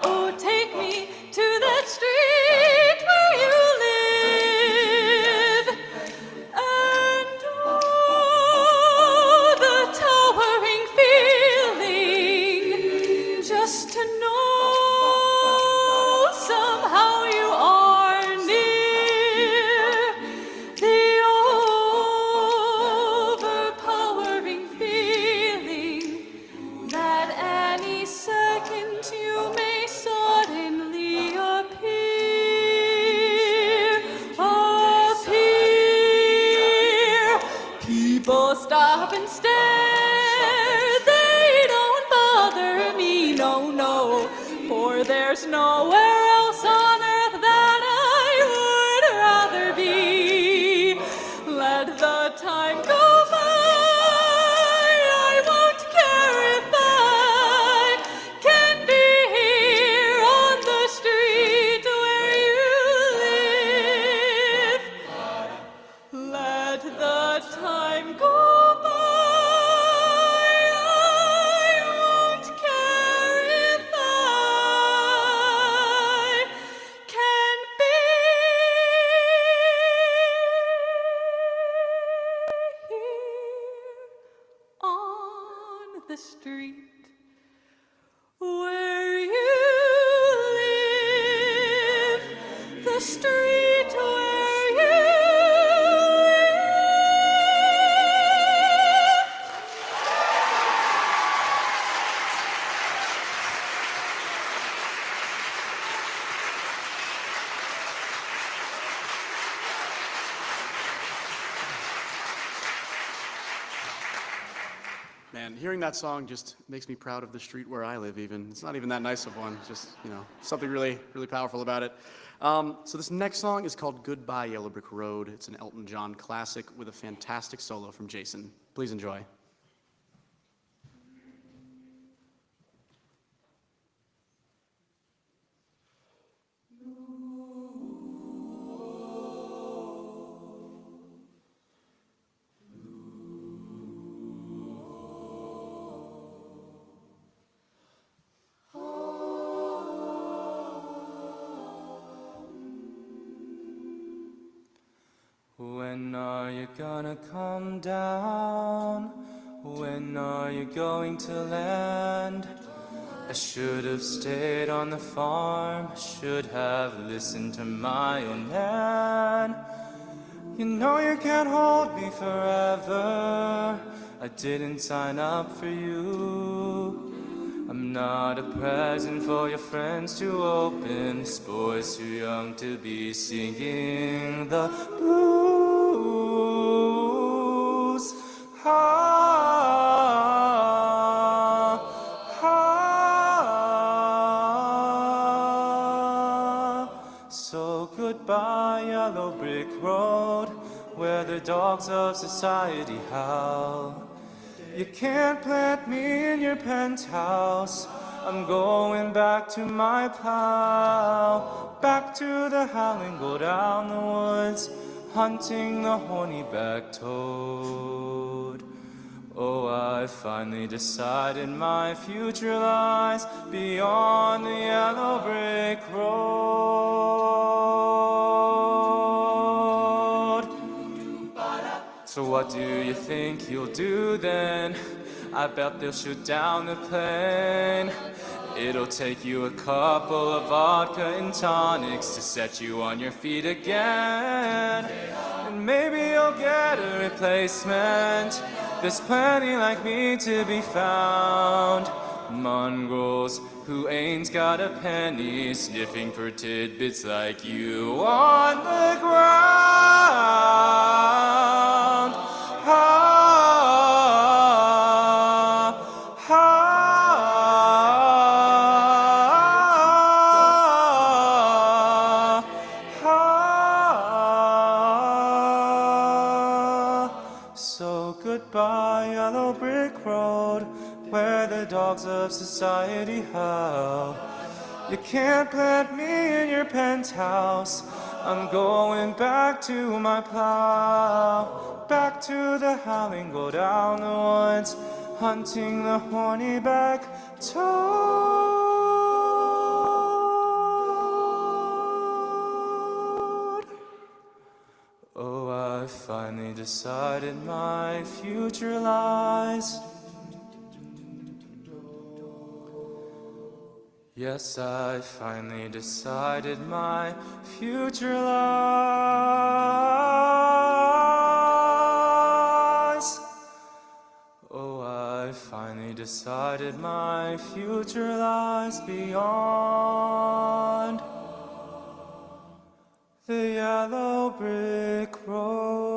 Speaker 2: oh, take me to that street where you live. And oh, the towering feeling just to know somehow you are near. The overpowering feeling that any second you may suddenly appear. People stop and stare, they don't bother me, no, no, for there's nowhere else on earth that I would rather be. Let the time go by, I won't care if I can be here on the street where you live. Let the time go by, I won't care if I can be
Speaker 3: man. Hearing that song just makes me proud of the street where I live even. It's not even that nice of one, just, something really, really powerful about it. So this next song is called Goodbye Yellow Brick Road. It's an Elton John classic with a fantastic solo from Jason. Please enjoy.
Speaker 6: When are you gonna come down? When are you going to land? I should have stayed on the farm, should have listened to my own man. You know you can't hold me forever, I didn't sign up for you. I'm not a present for your friends to open. This boy's too young to be singing the blues. So goodbye, yellow brick road, where the dogs of society howl. You can't plant me in your penthouse. I'm going back to my plow, back to the howling, go down the woods, hunting the horny-backed toad. Oh, I finally decided my future lies beyond the yellow brick road. So what do you think you'll do then? I bet they'll shoot down the plane. It'll take you a couple of vodka and tonics to set you on your feet again. And maybe you'll get a replacement. There's plenty like me to be found. Mongrels who ain't got a penny, sniffing for tidbits like you on the ground. So goodbye, yellow brick road, where the dogs of society howl. You can't plant me in your penthouse. I'm going back to my plow, back to the howling, go down the woods, hunting the horny-back toad. Oh, I finally decided my future lies. Yes, I finally decided my future lies. Oh, I finally decided my future lies beyond the yellow brick road.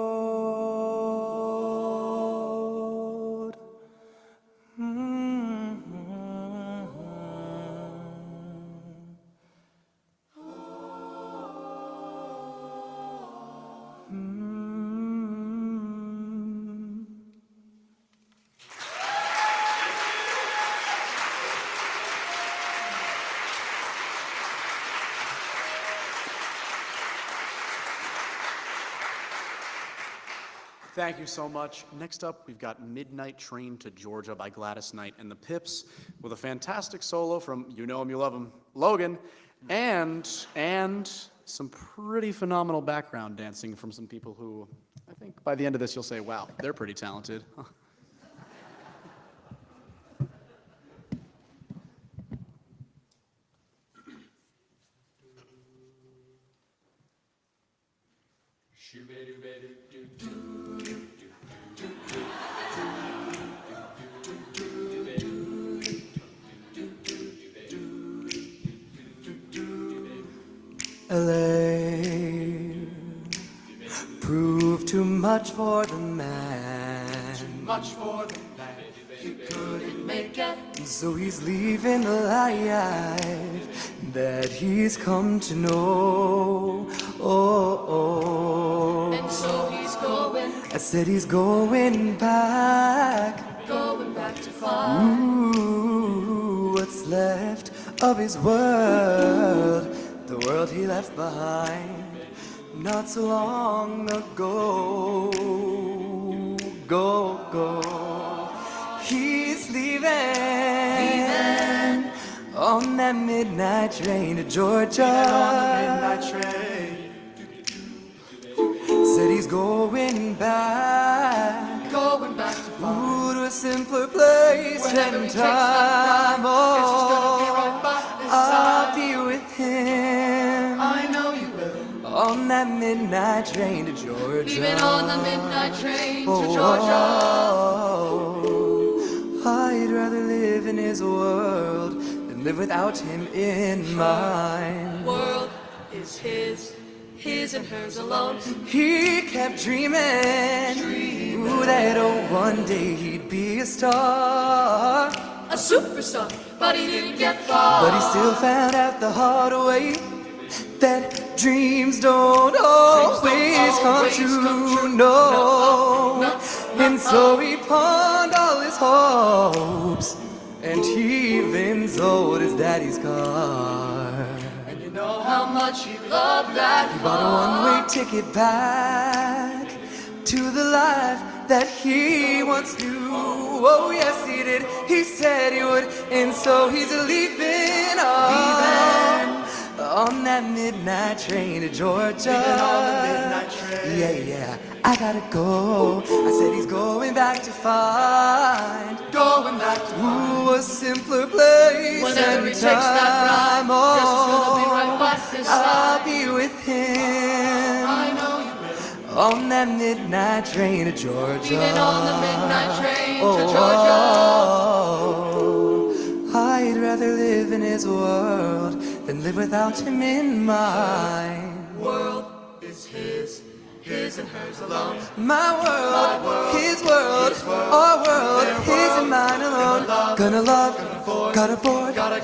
Speaker 3: Thank you so much. Next up, we've got Midnight Train to Georgia by Gladys Knight and the Pips, with a fantastic solo from, you know him, you love him, Logan, and some pretty phenomenal background dancing from some people who, I think by the end of this you'll say, wow, they're pretty talented.
Speaker 2: LA proved too much for the man.
Speaker 5: Much for the man.
Speaker 2: you couldn't make it.
Speaker 6: So he's leaving the life that he's come to know.
Speaker 2: And so he's going,
Speaker 6: I said he's going back.
Speaker 2: to find
Speaker 6: Ooh, what's left of his world, the world he left behind not so long ago. Go. He's leaving on that midnight train to Georgia. Said he's going back. Ooh, to a simpler place and time. I'll be with him.
Speaker 2: I know you will.
Speaker 6: On that midnight train to Georgia.
Speaker 2: Leaving on the midnight train to Georgia.
Speaker 6: I'd rather live in his world than live without him in mine.
Speaker 2: World is his and hers alone.
Speaker 6: He kept dreaming, ooh, that one day he'd be a star.
Speaker 2: A superstar, but he didn't get far.
Speaker 6: But he still found out the hard way that dreams don't always come true, no. And so he pawned all his hopes, and he even sold his daddy's car.
Speaker 2: And you know how much he loved that
Speaker 6: He bought a one-way ticket back to the life that he once knew. Oh yes he did, he said he would. And so he's leaving on that midnight train to Georgia. Yeah, I gotta go. I said he's going back to find ooh, a simpler place.
Speaker 2: Whenever
Speaker 6: and
Speaker 2: he takes that
Speaker 6: time.
Speaker 2: ride, yes, he's gonna be right by his
Speaker 6: I'll
Speaker 2: side.
Speaker 6: be with him.
Speaker 2: I know you will.
Speaker 6: On that midnight train to Georgia.
Speaker 2: Leaving on the midnight train to
Speaker 6: Georgia. I'd rather live in his world than live without him in mine.
Speaker 2: World is his and hers alone.
Speaker 6: My world, his world, our world, his and mine alone. Gonna love, gotta board, gotta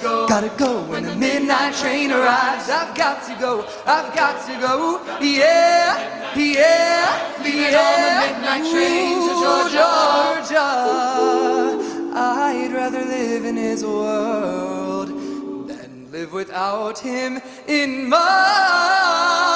Speaker 6: go. When the midnight train arrives, I've got to go, yeah.
Speaker 2: Leaving on the midnight train to Georgia.
Speaker 6: I'd rather live in his world than live without him in mine.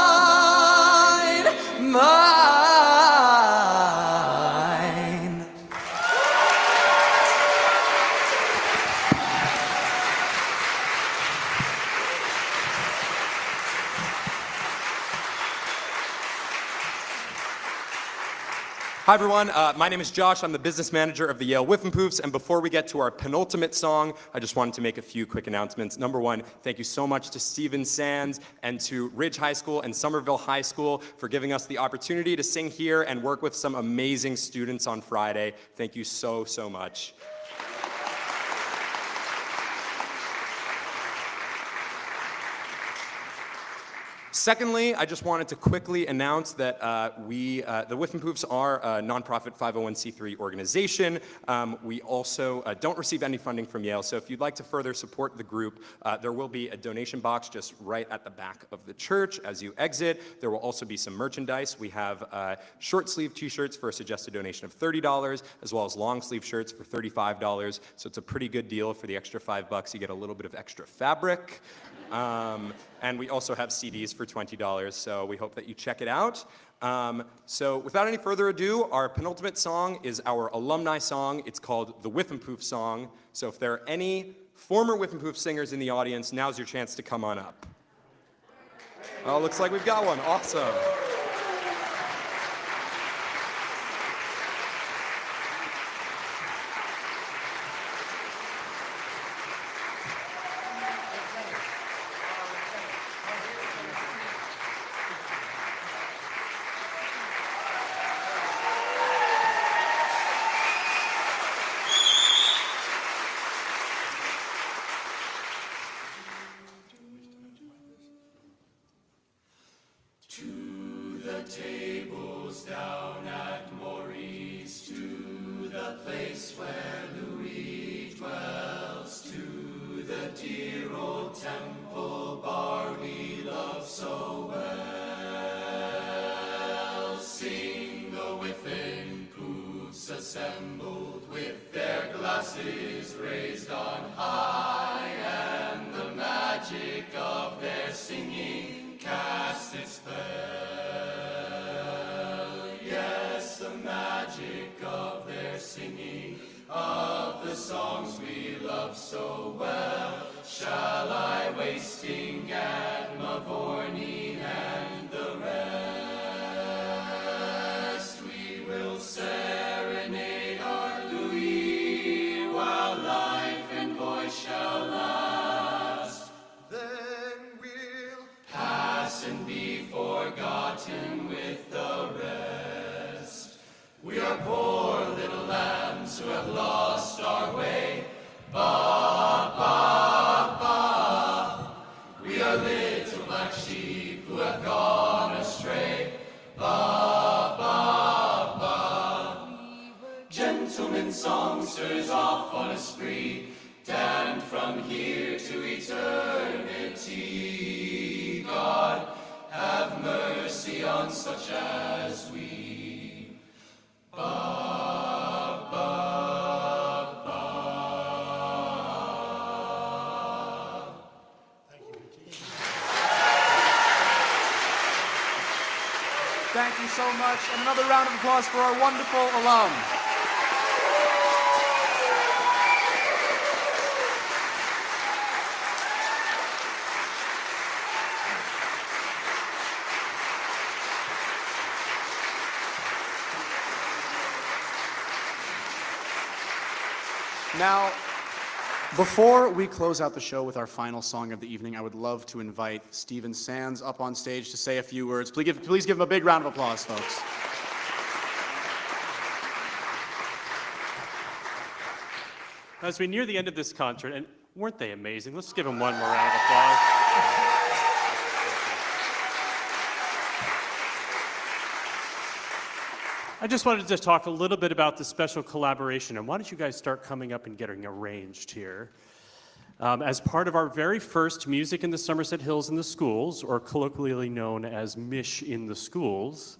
Speaker 9: Hi everyone, my name is Josh. I'm the business manager of the Yale Whiffenpoofs, and before we get to our penultimate song, I just wanted to make a few quick announcements. Number one, thank you so much to Steven Sands and to Ridge High School and Somerville High School for giving us the opportunity to sing here and work with some amazing students on Friday. Thank you so much. Secondly, I just wanted to quickly announce that the Whiffenpoofs are a nonprofit 501c3 organization. We also don't receive any funding from Yale, so if you'd like to further support the group, there will be a donation box just right at the back of the church as you exit. There will also be some merchandise. We have short sleeve t-shirts for a suggested donation of $30, as well as long sleeve shirts for $35, so it's a pretty good deal. For the extra $5, you get a little bit of extra fabric. And we also have CDs for $20, so we hope that you check it out. So without any further ado, our penultimate song is our alumni song. It's called the Whiffenpoof song. So if there are any former Whiffenpoof singers in the audience, now's your chance to come on up. Oh, looks like we've got one. Awesome.
Speaker 5: Tables down at Maurice, to the place where Louis dear old Temple Bar we love so well. Sing the Whiffenpoofs assembled with their glasses raised on high, and the magic of their singing cast its spell. Yes, the magic of their singing, of the songs we love so well. Shall I wasting at Mavorneen and the rest? We will serenade our Louis while life and voice shall last.
Speaker 8: Then we'll
Speaker 5: Pass and be forgotten with the rest. We are poor little lambs who have lost our way. Ba, ba, ba. We are little black sheep who have gone astray. Ba, ba, ba. Gentlemen songsters off on a spree, damned from here to eternity. God, have mercy on such as we. Ba, ba, ba.
Speaker 3: Thank you so much, and another round of applause for our wonderful alum. Now, before we close out the show with our final song of the evening, I would love to invite Stephen Sands up on stage to say a few words. Please give him a big round of applause, folks.
Speaker 1: As we near the end of this concert, and weren't they amazing? Let's give them one more round of applause. I just wanted to talk a little bit about the special collaboration, and why don't you guys start coming up and getting arranged here? As part of our very first Music in the Somerset Hills in the Schools, or colloquially known as MISH in the Schools,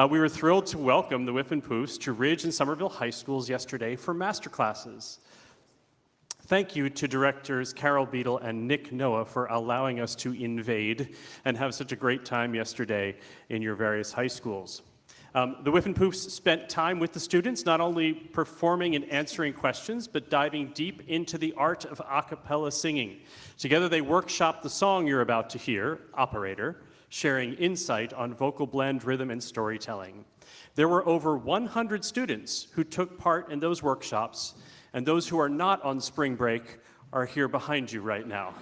Speaker 1: we were thrilled to welcome the Whiffenpoofs to Ridge and Somerville High Schools yesterday for masterclasses. Thank you to directors Carol Beadle and Nick Noah for allowing us to invade and have such a great time yesterday in your various high schools. The Whiffenpoofs spent time with the students, not only performing and answering questions, but diving deep into the art of a cappella singing. Together they workshopped the song you're about to hear, Operator, sharing insight on vocal blend, rhythm, and storytelling. There were over 100 students who took part in those workshops, and those who are not on spring break are here behind you right now.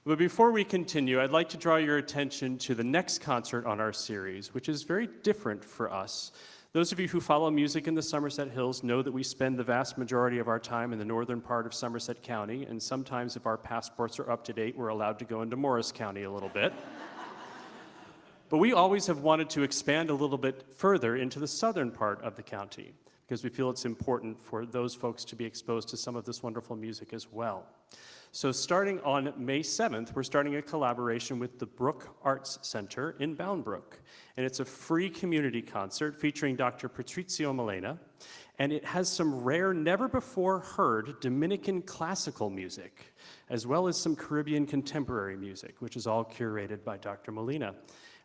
Speaker 1: But before we continue, I'd like to draw your attention to the next concert on our series, which is very different for us. Those of you who follow music in the Somerset Hills know that we spend the vast majority of our time in the northern part of Somerset County, and sometimes if our passports are up to date, we're allowed to go into Morris County a little bit. But we always have wanted to expand a little bit further into the southern part of the county, because we feel it's important for those folks to be exposed to some of this wonderful music as well. So starting on May 7th, we're starting a collaboration with the Brook Arts Center in Bound Brook. And it's a free community concert featuring Dr. Patrizio Malena. And it has some rare, never-before-heard Dominican classical music, as well as some Caribbean contemporary music, which is all curated by Dr. Molina.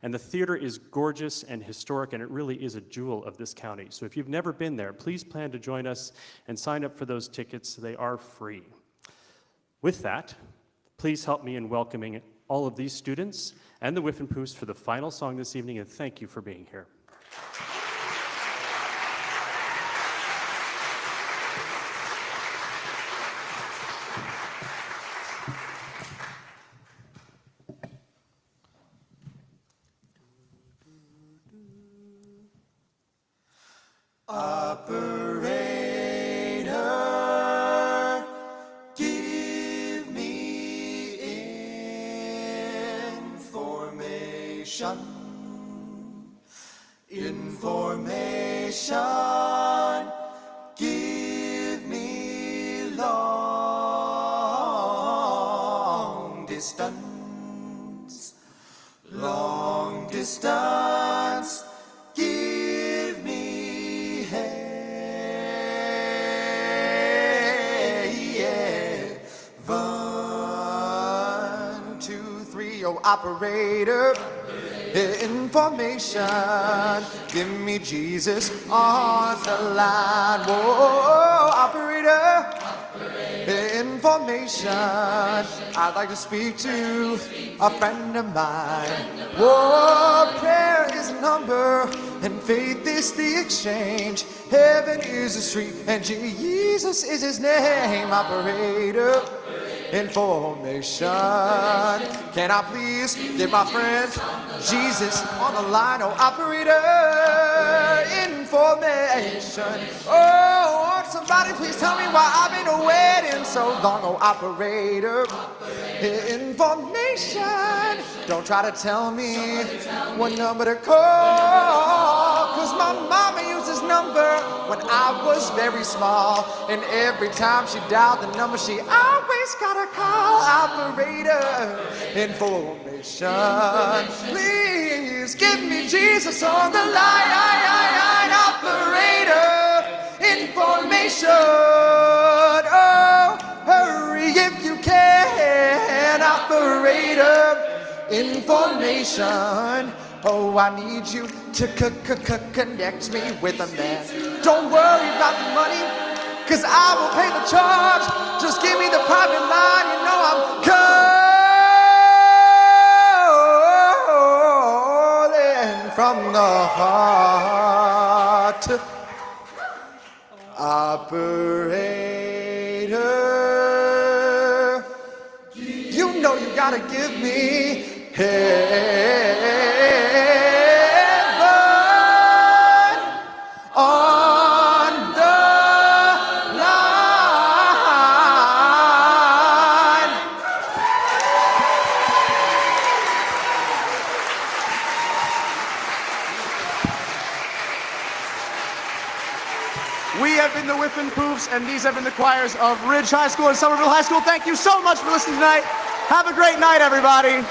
Speaker 1: And the theater is gorgeous and historic, and it really is a jewel of this county. So if you've never been there, please plan to join us and sign up for those tickets. They are free. With that, please help me in welcoming all of these students and the Whiffenpoofs for the final song this evening, and thank you for being here.
Speaker 5: Operator, give me information. Information, give me distance, long distance, give me hey, yeah. 1, 2, 3, oh operator, information, give me Jesus on the line, whoa, operator, information, I'd like to speak to a friend of mine. Whoa, prayer is a number and faith is the exchange. Heaven is the street and Jesus is his name. Operator, information, can I please get my friend Jesus on the line? Oh, operator, information. Oh, somebody please tell me why I've been waiting so long. Oh, operator, information. Don't try to tell me what number to call, 'cause my mama used this number when I was very small, and every time she dialed the number she always got a call. Operator, information, please give me Jesus on the line. Operator, information, oh, hurry if you can. Operator, information, oh, I need you to connect me with a man. Don't worry about the money, 'cause I will pay the charge. Just give me the private line, you know I'm calling from the heart. Operator, you know you gotta give me heaven on the line.
Speaker 3: We have been the Whiffenpoofs, and these have been the choirs of Ridge High School and Somerville High School. Thank you so much for listening tonight. Have a great night, everybody.